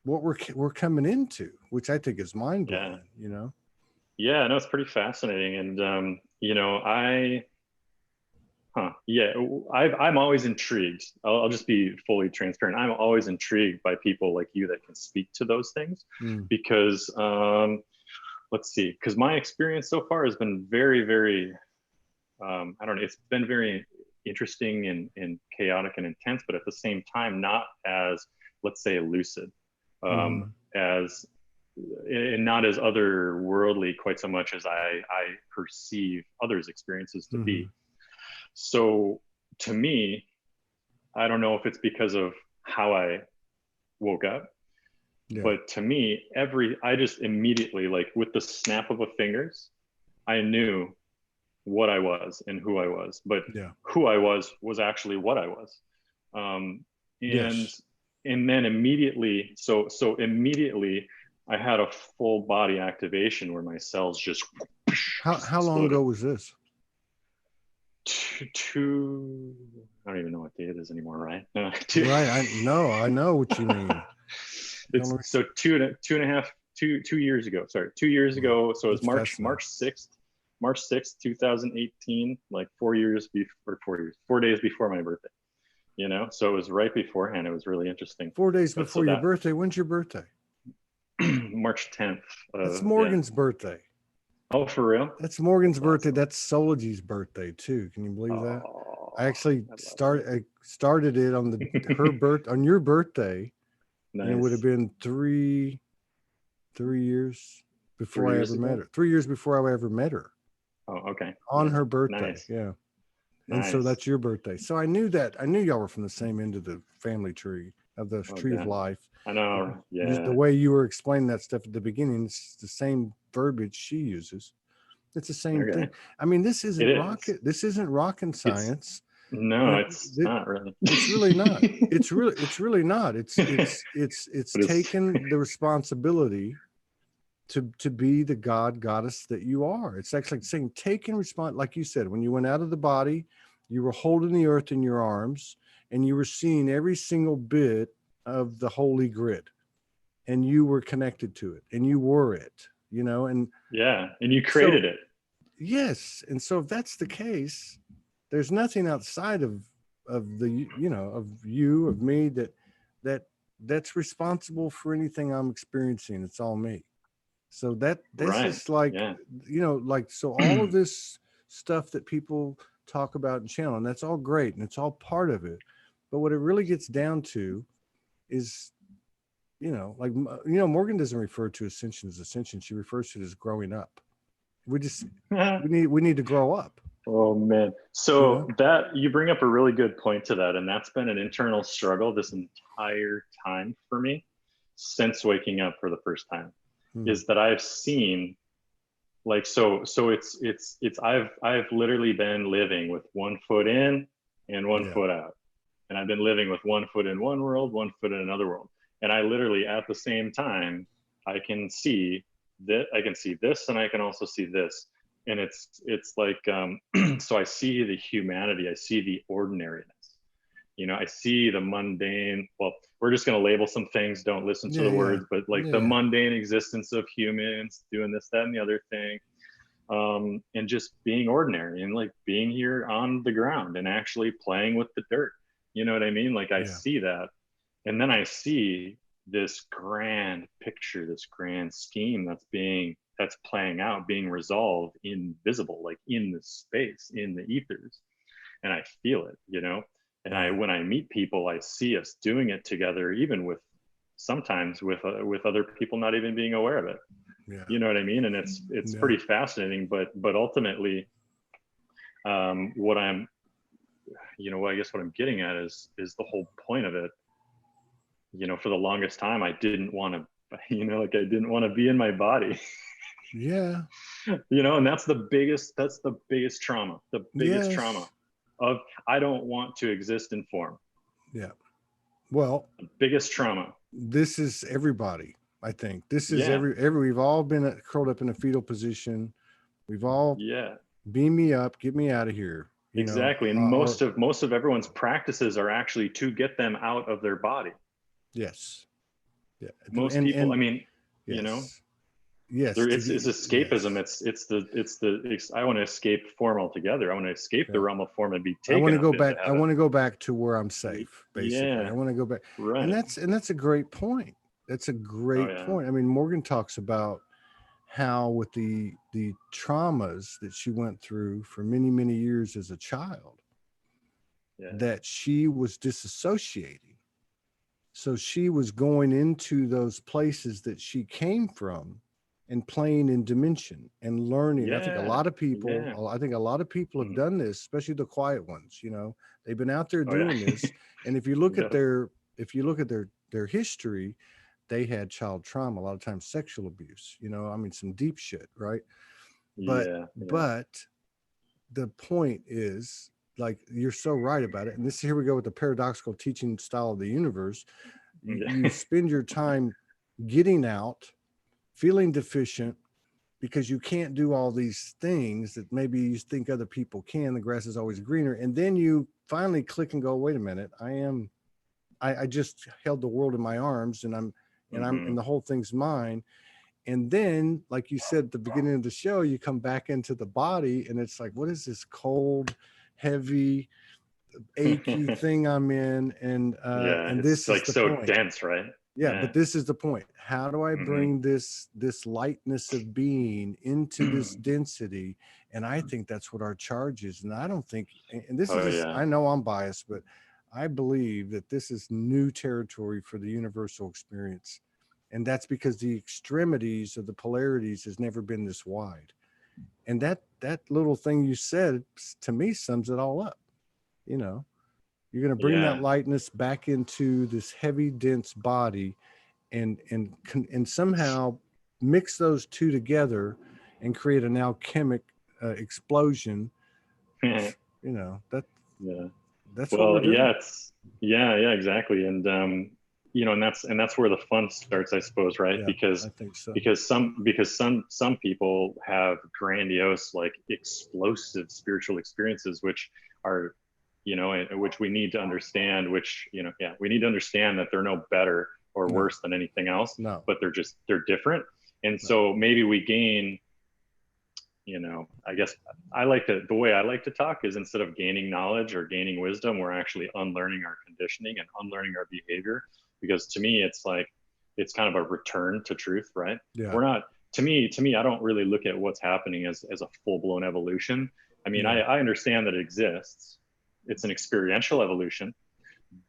what we're coming into, which I think is mind blowing, you know? Yeah, no, it's pretty fascinating. And, you know, I'm always intrigued. I'll just be fully transparent. I'm always intrigued by people like you that can speak to those things because, let's see, because my experience so far has been very, very, I don't know, it's been very interesting and chaotic and intense, but at the same time, not as, let's say, lucid, as, and not as otherworldly quite so much as I perceive others' experiences to be. So to me, I don't know if it's because of how I woke up, but to me, I just immediately, like with the snap of a fingers, I knew what I was and who I was, but who I was actually what I was. And then immediately, so immediately I had a full body activation where my cells just how long ago was this? I don't even know what day it is anymore, right? Right, I know what you mean. It's so two years ago. Sorry, 2 years ago. So it was March 6th, 2018, like 4 days before my birthday. You know, so it was right beforehand. It was really interesting. 4 days before your birthday. When's your birthday? March 10th. That's Morgan's birthday. Oh, for real? That's Morgan's birthday. That's Soligy's birthday too. Can you believe that? I actually started it on on your birthday. Nice. And it would have been three years before I ever met her. 3 years before I ever met her. Oh, okay. On her birthday. Nice. Yeah. And so that's your birthday. So I knew y'all were from the same end of the family tree of the tree of life. I know. Yeah. Just the way you were explaining that stuff at the beginning, it's the same verbiage she uses. It's the same thing. I mean, this isn't rocket science. It's not really. It's really not. It's really not. It's taken the responsibility to be the goddess that you are. It's actually saying taking response, like you said, when you went out of the body, you were holding the earth in your arms and you were seeing every single bit of the holy grid, and you were connected to it, and you were it, you know, and you created it. Yes. And so if that's the case, there's nothing outside of the, you know, of you, of me, that that's responsible for anything I'm experiencing. It's all me. So that's Right. just like, Yeah. like, so all of this stuff that people talk about and channel, and that's all great and it's all part of it. But what it really gets down to is, like, Morgan doesn't refer to ascension as ascension. She refers to it as growing up. We just, we need to grow up. Oh man. You So know? that you bring up a really good point to that. And that's been an internal struggle this entire time for me since waking up for the first time, is that I've seen like, so it's I've literally been living with one foot in and one foot out. And I've been living with one foot in one world, one foot in another world. And I literally at the same time, I can see that, I can see this, and I can also see this. And it's like, so I see the humanity, I see the ordinariness, I see the mundane. Well, we're just going to label some things, don't listen to the words, but like the mundane existence of humans doing this, that, and the other thing. And just being ordinary and like being here on the ground and actually playing with the dirt. You know what I mean? Like I see that. And then I see this grand picture, this grand scheme that's playing out, being resolved, invisible, like in the space, in the ethers. And I feel it, and when I meet people, I see us doing it together, even sometimes with other people not even being aware of it. You know what I mean? And it's pretty fascinating, but ultimately, what I'm, I guess what I'm getting at is the whole point of it. For the longest time, I didn't want to, like I didn't want to be in my body. Yeah. And that's the biggest trauma, the biggest trauma of, I don't want to exist in form. Yeah. Well, the biggest trauma. This is everybody. I think this is every we've all been curled up in a fetal position. We've all beam me up, get me out of here. Exactly. And most of everyone's practices are actually to get them out of their body. Yes. Yeah. Most people, I mean, yes. It's escapism. Yes. I want to escape form altogether. I want to escape the realm of form and be taken. I want to go back. I want to go back to where I'm safe. Basically, I want to go back. Right. And that's a great point. That's a great point. I mean, Morgan talks about how with the traumas that she went through for many, many years as a child, that she was disassociating. So she was going into those places that she came from and playing in dimension and learning. I think a lot of people have done this, especially the quiet ones. They've been out there doing this. And if you look at their history, they had child trauma, a lot of times sexual abuse, I mean, some deep shit, right? But the point is, like, you're so right about it. And here we go with the paradoxical teaching style of the universe. You spend your time getting out, feeling deficient because you can't do all these things that maybe you think other people can. The grass is always greener. And then you finally click and go, wait a minute, I just held the world in my arms and and the whole thing's mine. And then, like you said at the beginning of the show, you come back into the body and it's like, what is this cold, heavy, achy thing I'm in? And this is like so point. Dense, right? But this is the point. How do I bring this lightness of being into this density? And I think that's what our charge is. And I don't think, and this is, I know I'm biased, but I believe that this is new territory for the universal experience. And that's because the extremities of the polarities has never been this wide. And that little thing you said, to me, sums it all up. You're going to bring that lightness back into this heavy, dense body and somehow mix those two together and create an alchemic explosion. That's what we're doing. Exactly. And and that's where the fun starts, I suppose, right? I think so. because some people have grandiose, like explosive spiritual experiences, which are, which we need to understand, we need to understand that they're no better or worse than anything else, but they're different. And so maybe we gain I guess the way I like to talk is, instead of gaining knowledge or gaining wisdom, we're actually unlearning our conditioning and unlearning our behavior. Because to me, it's like, it's kind of a return to truth, right? Yeah. We're not, to me, I don't really look at what's happening as a full blown evolution. I mean, Yeah. I understand that it exists. It's an experiential evolution,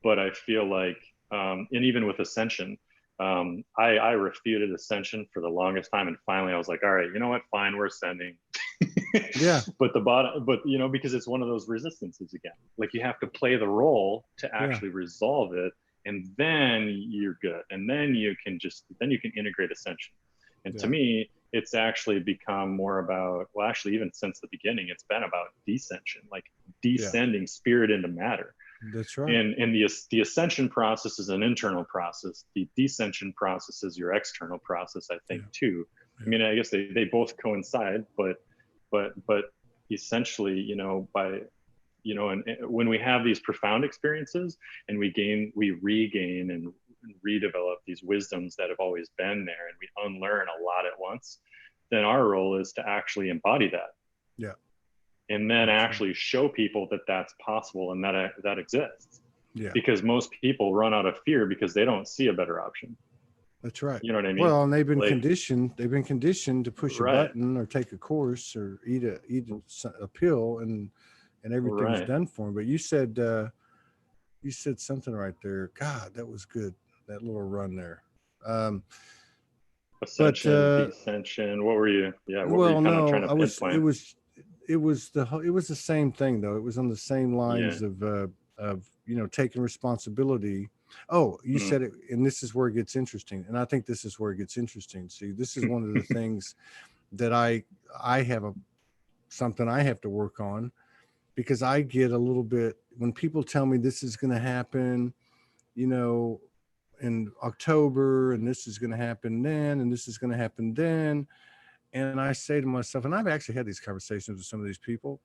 but I feel like, and even with Ascension, I refuted Ascension for the longest time, and finally I was like, all right, you know what? Fine, we're ascending. Yeah. But because it's one of those resistances again. Like, you have to play the role to actually resolve it, and then you're good, and then you can integrate Ascension. And to me, it's actually become more about, well, actually, even since the beginning, it's been about descension, like descending spirit into matter. That's right. And the ascension process is an internal process. The descension process is your external process, I think, too. I mean, I guess they both coincide, but essentially, and when we have these profound experiences, and we regain and redevelop these wisdoms that have always been there, and we unlearn a lot at once, then our role is to actually embody that. Yeah. And then actually show people that that's possible and that exists. Yeah. Because most people run out of fear because they don't see a better option. That's right. You know what I mean? Well, and they've been conditioned to push a Right. button or take a course or eat a pill, and everything's done for them. But you said something right there. God, that was good. That little run there. Ascension, descension. What were you? Yeah. What were you kind of trying to pinpoint? It was the same thing though. It was on the same lines of taking responsibility. Oh, you said it, and this is where it gets interesting. And I think this is where it gets interesting. See, this is one of the things that I have something I have to work on, because I get a little bit, when people tell me this is going to happen, in October, and this is going to happen then, and this is going to happen then. And I say to myself, and I've actually had these conversations with some of these people,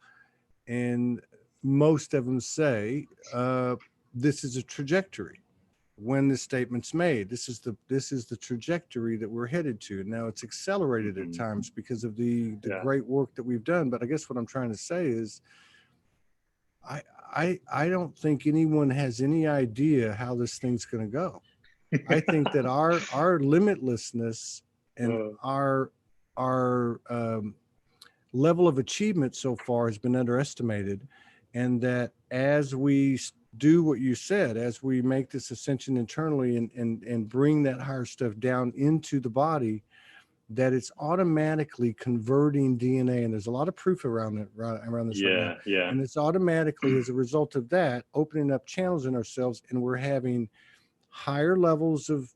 and most of them say, this is a trajectory. When the statement's made, this is the trajectory that we're headed to. Now it's accelerated at times because of the great work that we've done. But I guess what I'm trying to say is, I don't think anyone has any idea how this thing's going to go. I think that our limitlessness and our level of achievement so far has been underestimated, and that as we do what you said, as we make this ascension internally and bring that higher stuff down into the body, that it's automatically converting DNA. And there's a lot of proof around this right now. Yeah. And it's automatically, as a result of that, opening up channels in ourselves, and we're having higher levels of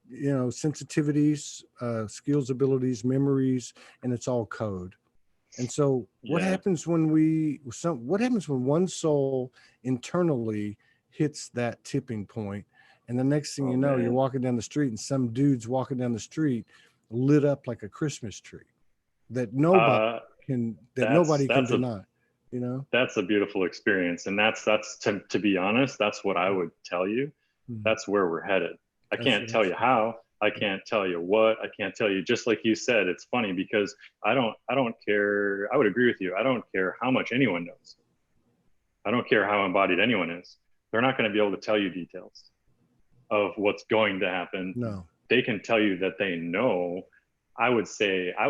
sensitivities, skills, abilities, memories, and it's all code. And so what happens when one soul internally hits that tipping point, and the next thing you're walking down the street, and some dude's walking down the street lit up like a Christmas tree that nobody can deny. That's a beautiful experience. And that's to be honest, that's what I would tell you. That's where we're headed. I can't tell you how, I can't tell you what, I can't tell you, just like you said. It's funny because I don't care. I would agree with you. I don't care how much anyone knows. I don't care how embodied anyone is. They're not going to be able to tell you details of what's going to happen. No. They can tell you that they know. I would say I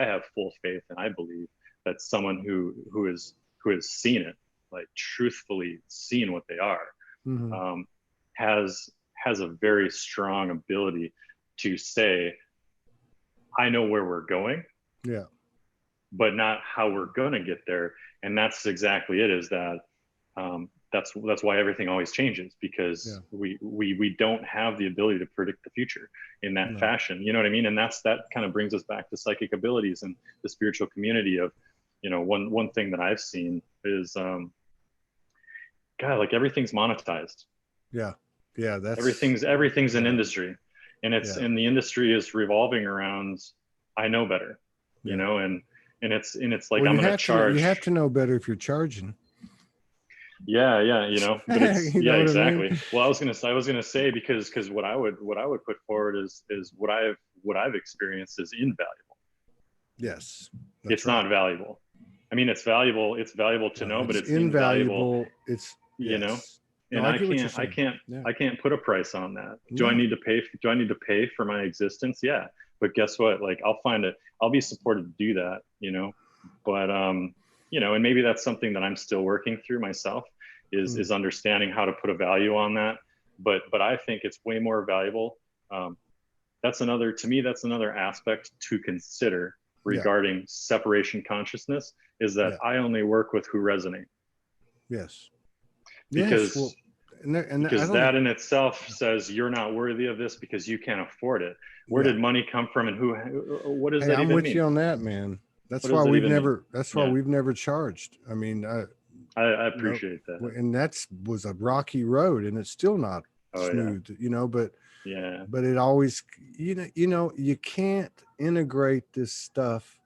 have full faith, and I believe that someone who has seen it, like truthfully seen what they are, has a very strong ability to say, I know where we're going, but not how we're going to get there. And that's exactly it, is that that's why everything always changes, because we don't have the ability to predict the future in that fashion. You know what I mean? And that kind of brings us back to psychic abilities and the spiritual community of, one thing that I've seen is, God, like everything's monetized. That's everything's an industry, and and the industry is revolving around, I know better, and it's like, I'm going to charge. You have to know better if you're charging. But it's, exactly. I mean? Well, I was gonna say because what I would put forward is what I've experienced is invaluable. Yes. It's not valuable. I mean, it's valuable to know, but it's invaluable. It's, you know, yes. and No, I can't put a price on that. Do I need to pay for my existence? Yeah. But guess what? Like, I'll be supported to do that, you know, but, you know, and maybe that's something that I'm still working through myself is understanding how to put a value on that. But I think it's way more valuable. To me, that's another aspect to consider regarding separation consciousness, is that I only work with who resonate. Yes. Because, well, because that in itself says you're not worthy of this because you can't afford it. Where did money come from, and what does that even mean? I'm with you on that, man. That's why we've never charged. I mean, I appreciate that. And was a rocky road, and it's still not smooth, you know, but it always, you know, you can't integrate this stuff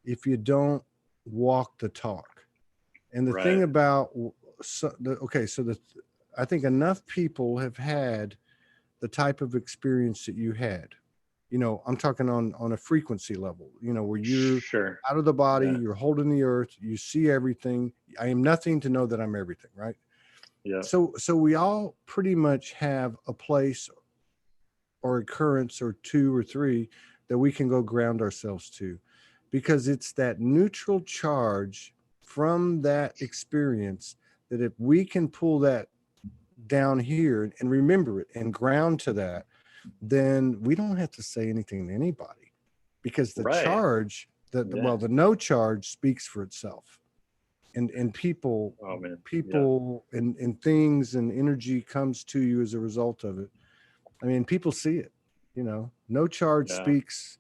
if you don't walk the talk. And the thing about, I think enough people have had the type of experience that you had. You know, I'm talking on a frequency level, you know, where you're out of the body, you're holding the earth, you see everything. I am nothing to know that I'm everything, right? Yeah. So we all pretty much have a place or occurrence or two or three that we can go ground ourselves to, because it's that neutral charge from that experience that if we can pull that down here and remember it and ground to that, then we don't have to say anything to anybody, because the charge, the no charge speaks for itself. And people, and things and energy comes to you as a result of it. I mean, people see it, you know, no charge speaks.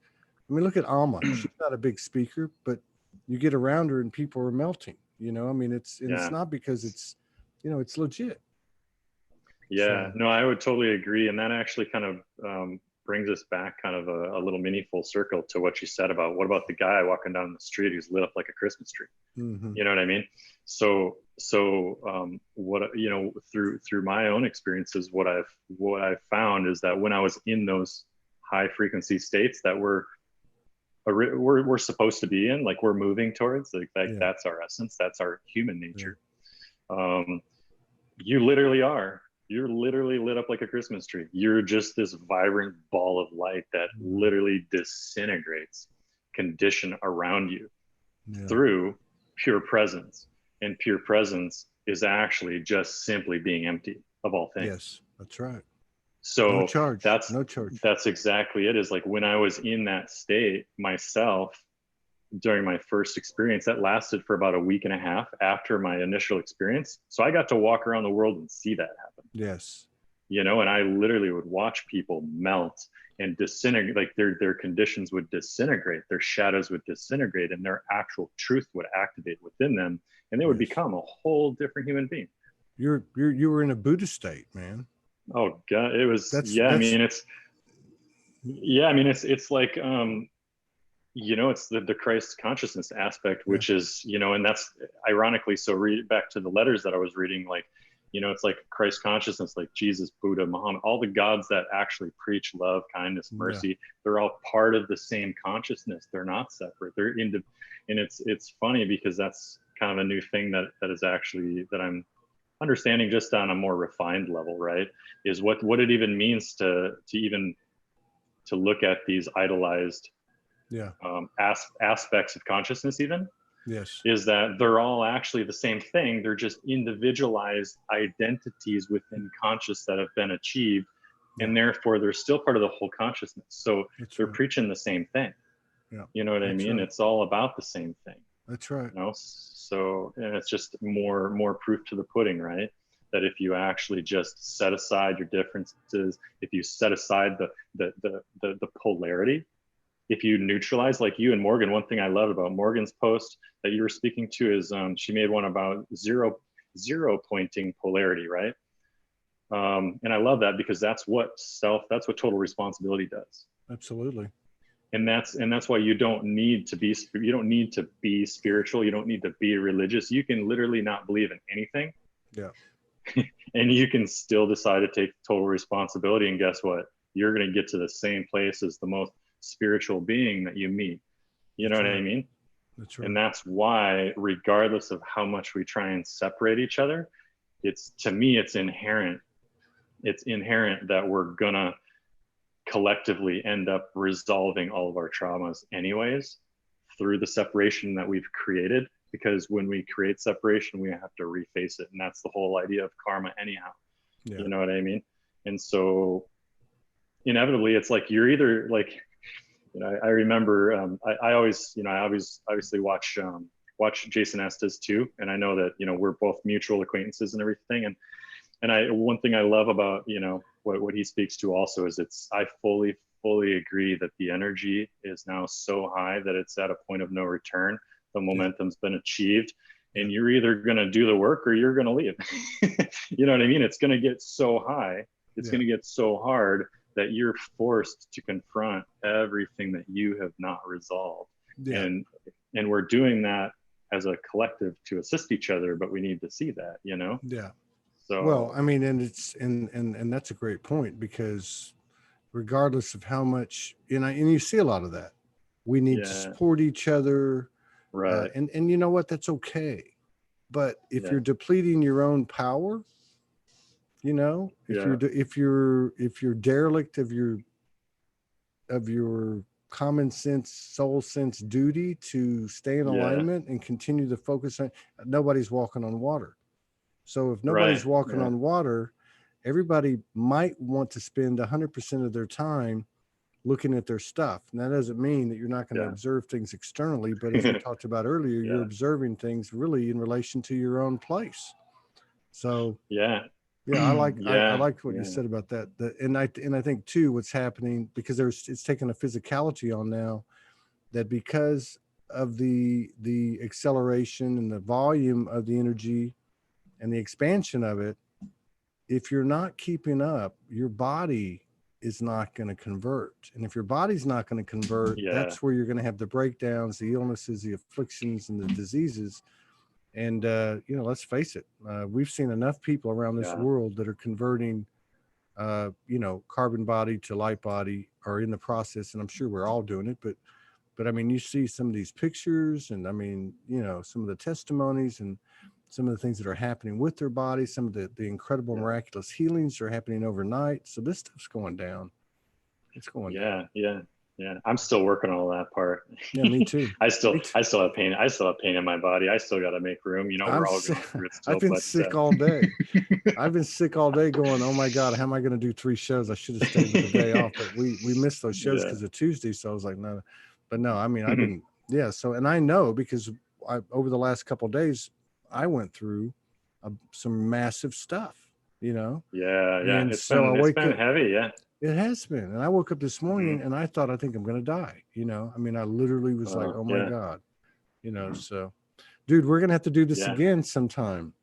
I mean, look at Alma. She's not a big speaker, but you get around her and people are melting, you know. I mean, it's not because it's, you know, it's legit. Yeah, no, I would totally agree. And that actually kind of brings us back kind of a little mini full circle to what you said about, what about the guy walking down the street who's lit up like a Christmas tree? You know what I mean? So what, you know, through my own experiences, what I've found is that when I was in those high frequency states that we're supposed to be in, like we're moving towards, like that's our essence, that's our human nature. You're literally lit up like a Christmas tree. You're just this vibrant ball of light that literally disintegrates condition around you through pure presence. And pure presence is actually just simply being empty of all things. Yes, that's right. So no charge. That's exactly it. Is like when I was in that state myself during my first experience, that lasted for about a week and a half after my initial experience. So I got to walk around the world and see that happen. Yes. You know, and I literally would watch people melt and disintegrate, like their conditions would disintegrate, their shadows would disintegrate, and their actual truth would activate within them, and they would become a whole different human being. You were in a Buddha state, man. Oh God, it was, I mean, it's like, you know, it's the Christ consciousness aspect, which is, you know, and that's ironically, so read back to the letters that I was reading, like, you know, it's like Christ consciousness, like Jesus, Buddha, Muhammad, all the gods that actually preach love, kindness, mercy, they're all part of the same consciousness. They're not separate. They're and it's funny because that's kind of a new thing that is actually, that I'm understanding just on a more refined level, right? Is what it even means to look at these idolized aspects of consciousness even. Yes. Is that they're all actually the same thing. They're just individualized identities within conscious that have been achieved. And therefore they're still part of the whole consciousness. So they're preaching the same thing. Yeah. You know what I mean? It's all about the same thing. That's right. You know? So, and it's just more proof to the pudding, right? That if you actually just set aside your differences, if you set aside the polarity, if you neutralize, like you and Morgan, one thing I love about Morgan's post that you were speaking to is she made one about zero pointing polarity, right? And I love that because that's what total responsibility does. Absolutely. And that's why you don't need to be spiritual. You don't need to be religious. You can literally not believe in anything. Yeah. And you can still decide to take total responsibility. And guess what? You're going to get to the same place as the most spiritual being that you meet. You know what I mean? That's right. And that's why, regardless of how much we try and separate each other, to me, it's inherent. It's inherent that we're gonna collectively end up resolving all of our traumas anyways through the separation that we've created. Because when we create separation, we have to reface it. And that's the whole idea of karma anyhow. Yeah. You know what I mean? And so inevitably it's like, you're either like, I remember, I always, I always obviously watch Jason Estes too. And I know that, we're both mutual acquaintances and everything. And one thing I love about, what he speaks to also is I fully agree that the energy is now so high that it's at a point of no return. The momentum's been achieved, and you're either going to do the work or you're going to leave. You know what I mean? It's going to get so high. It's going to get so hard that you're forced to confront everything that you have not resolved. Yeah. And we're doing that as a collective to assist each other, but we need to see that, Yeah. So, well, I mean, and it's, and that's a great point, because regardless of how much, and you see a lot of that, we need to support each other. Right. And you know what? That's okay. But if you're depleting your own power, if you're derelict of your common sense, soul sense duty to stay in alignment and continue to focus on, nobody's walking on water. So if nobody's walking on water, everybody might want to spend 100% of their time looking at their stuff. And that doesn't mean that you're not going to observe things externally, but as we talked about earlier, you're observing things really in relation to your own place. So I liked what you said about that. And I think too, what's happening, because it's taken a physicality on now, that because of the acceleration and the volume of the energy and the expansion of it, if you're not keeping up, your body is not going to convert. And if your body's not going to convert, that's where you're going to have the breakdowns, the illnesses, the afflictions, and the diseases. And, let's face it, we've seen enough people around this world that are converting, carbon body to light body, or in the process. And I'm sure we're all doing it, but I mean, you see some of these pictures, and I mean, some of the testimonies and some of the things that are happening with their bodies, some of the incredible miraculous healings are happening overnight. So this stuff's going down. It's going down. Yeah. I'm still working on all that part. Yeah, me too. I still have pain. I still have pain in my body. I still got to make room. We're all going through it still. I've been sick all day. I've been sick all day going, oh my God, how am I going to do 3 shows? I should have stayed with the day off, but we missed those shows because of Tuesday. So I was like, no, but no, I mean, I've been, So, and I know, because over the last couple of days, I went through some massive stuff, And it's so it's been heavy. It has been. And I woke up this morning and I thought, I think I'm going to die. I mean, I literally was like, oh my God, so dude, we're going to have to do this again sometime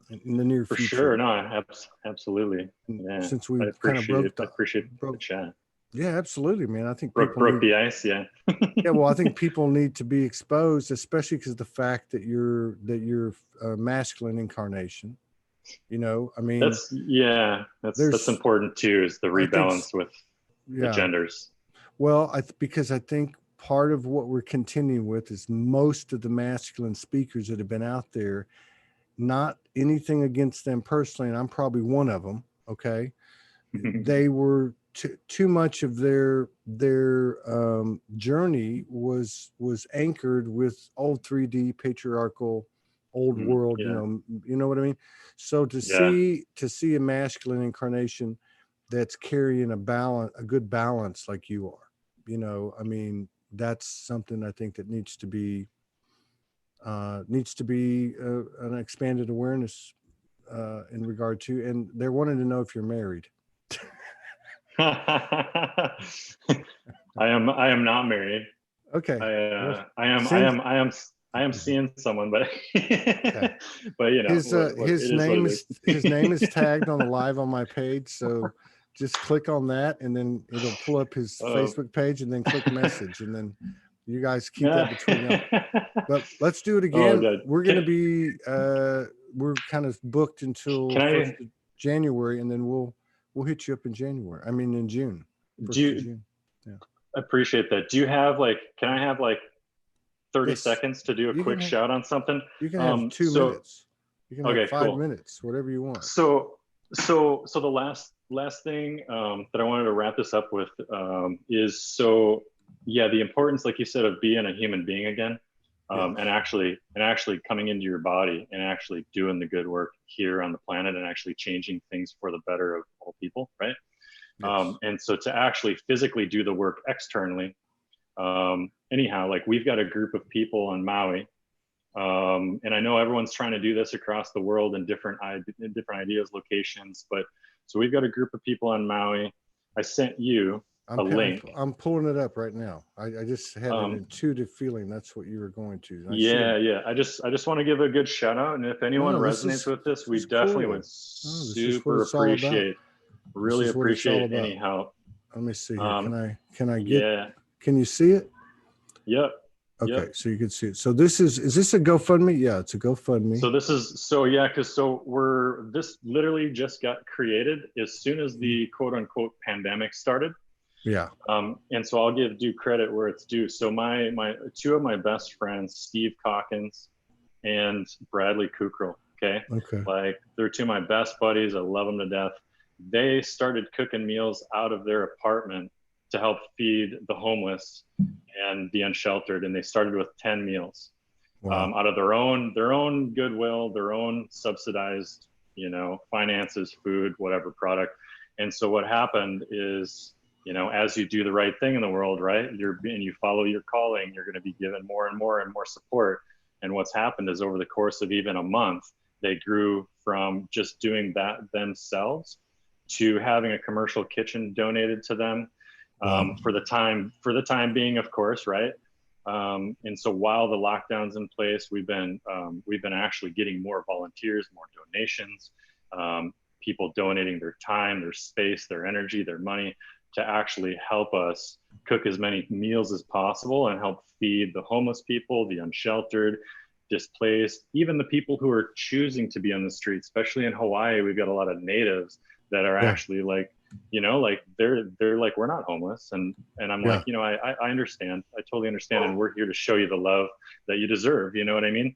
in the near future. For sure. No, absolutely. Yeah. Since we kind of broke the chat. Yeah, absolutely, man. I think broke the ice. Yeah. Yeah. Well, I think people need to be exposed, especially because of the fact that you're a masculine incarnation. I mean, that's important too, is the rebalance with the genders. Well, because I think part of what we're continuing with is most of the masculine speakers that have been out there, not anything against them personally, and I'm probably one of them. Okay. They were too much of their journey was anchored with old 3D patriarchal old world, you know what I mean? So to see a masculine incarnation that's carrying a good balance like you are, I mean, that's something I think that needs to be an expanded awareness in regard to. And they're wanting to know if you're married. I am not married. Okay. I am seeing someone, but okay. But his name is tagged on the live on my page, so just click on that and then it'll pull up his Facebook page, and then click message, and then you guys keep that between you. But let's do it again. We're going to be we're kind of booked until 1st of January, and then we'll hit you up in January. I mean in June. June. Yeah. I appreciate that. Do you have can I have 30 Yes. seconds to do a quick shout on something? You can have 2 minutes. You can have 5 minutes, whatever you want. So the last thing that I wanted to wrap this up with is the importance, like you said, of being a human being again, and actually coming into your body and actually doing the good work here on the planet and actually changing things for the better of all people, right? Yes. And so to actually physically do the work externally, anyhow, like we've got a group of people on Maui. And I know everyone's trying to do this across the world in different ideas, locations, but so we've got a group of people on Maui. I sent you a link. I'm pulling it up right now. I just had an intuitive feeling that's what you were going to. Yeah. I just want to give a good shout out, and if anyone resonates with this, we definitely would super appreciate. Really appreciate any help. Let me see here. Can I get? Yeah. Can you see it? Yep. Okay, so you can see it. So is this a GoFundMe? Yeah, it's a GoFundMe. So this literally just got created as soon as the quote unquote pandemic started. Yeah. And so I'll give due credit where it's due. So my two of my best friends, Steve Calkins and Bradley Kukral, okay? Like they're two of my best buddies. I love them to death. They started cooking meals out of their apartment to help feed the homeless and the unsheltered, and they started with 10 meals. Wow. Out of their own goodwill, their own subsidized, finances, food, whatever product. And so what happened is, as you do the right thing in the world, right, and you follow your calling, you're going to be given more and more and more support. And what's happened is over the course of even a month, they grew from just doing that themselves to having a commercial kitchen donated to them. For the time being, of course, right? And so while the lockdown's in place, we've been actually getting more volunteers, more donations, people donating their time, their space, their energy, their money to actually help us cook as many meals as possible and help feed the homeless people, the unsheltered, displaced, even the people who are choosing to be on the street. Especially in Hawaii, we've got a lot of natives that are actually like, they're like, we're not homeless. And I'm like, I understand. I totally understand. And we're here to show you the love that you deserve. You know what I mean?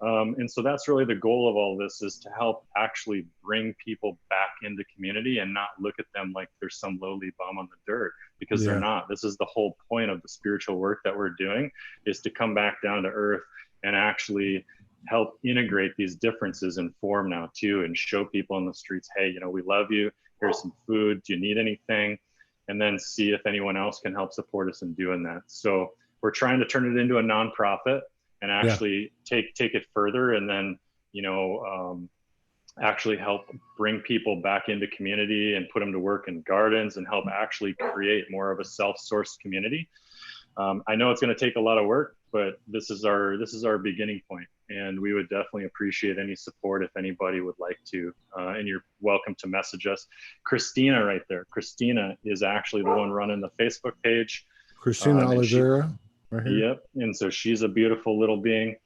And so that's really the goal of all this, is to help actually bring people back into community and not look at them like they're some lowly bum on the dirt, because they're not. This is the whole point of the spiritual work that we're doing, is to come back down to earth and actually help integrate these differences in form now too, and show people on the streets, hey, we love you. Here's some food. Do you need anything? And then see if anyone else can help support us in doing that. So we're trying to turn it into a nonprofit and actually take it further, and then, actually help bring people back into community and put them to work in gardens and help actually create more of a self-sourced community. I know it's going to take a lot of work, but this is our beginning point, and we would definitely appreciate any support if anybody would like to. And you're welcome to message us. Christina, right there. Christina is actually the one running the Facebook page. Christina Oliveira. Right here. Yep. And so she's a beautiful little being.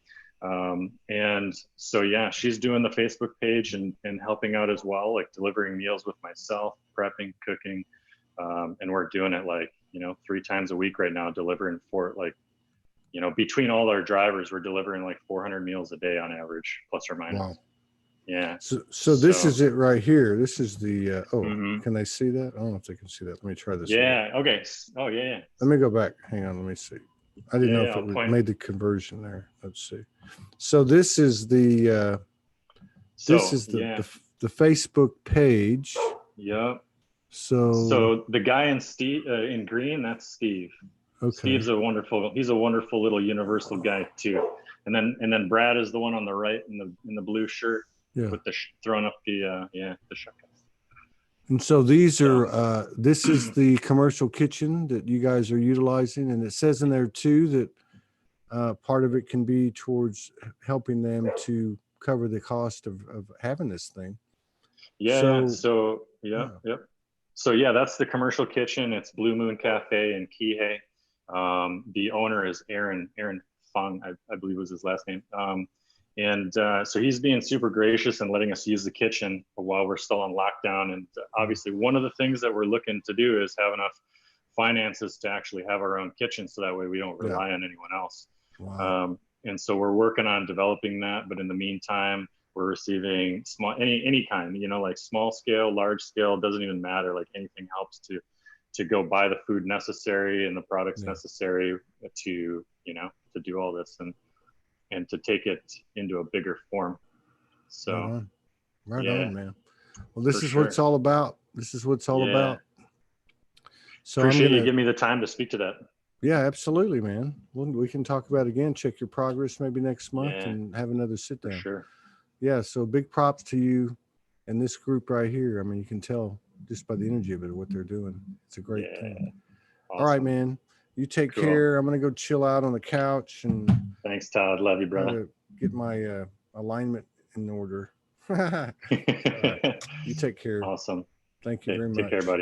And so, she's doing the Facebook page and helping out as well, like delivering meals with myself, prepping, cooking. And we're doing it 3 times a week right now, delivering between all our drivers, we're delivering 400 meals a day on average, plus or minus. Wow. Yeah. So this is it right here. This is the, Can they see that? I don't know if they can see that. Let me try this. Yeah. Again. Okay. Oh, yeah. Let me go back. Hang on. Let me see. I didn't know if it made the conversion there. Let's see. So this is the, the Facebook page. Yep. So the guy in green, that's Steve. Okay. Steve's he's a wonderful little universal guy too. And then Brad is the one on the right in the blue shirt with the throwing up the shotgun. And so these are this is the commercial kitchen that you guys are utilizing, and it says in there too that part of it can be towards helping them to cover the cost of having this thing. Yeah. So that's the commercial kitchen. It's Blue Moon Cafe in Kihei. The owner is Aaron Fung, I believe was his last name. So he's being super gracious and letting us use the kitchen while we're still on lockdown. And obviously one of the things that we're looking to do is have enough finances to actually have our own kitchen, so that way we don't rely on anyone else. Wow. And so we're working on developing that, but in the meantime, we're receiving small, any kind, you know, like small scale, large scale, doesn't even matter. Like anything helps to go buy the food necessary and the products necessary to, you know, to do all this and to take it into a bigger form. So right on, man. Well, this is what it's all about. This is what it's all about. So appreciate you giving me the time to speak to that. Yeah, absolutely, man. We can talk about it again, check your progress maybe next month and have another sit down. For sure. Yeah. So big props to you and this group right here. I mean, you can tell just by the energy of it, what they're doing. It's a great thing. Awesome. All right, man. You take care. I'm going to go chill out on the couch and thanks, Todd. Love you, brother. Get my alignment in order. All right. You take care. Awesome. Thank you very much. Take care, buddy.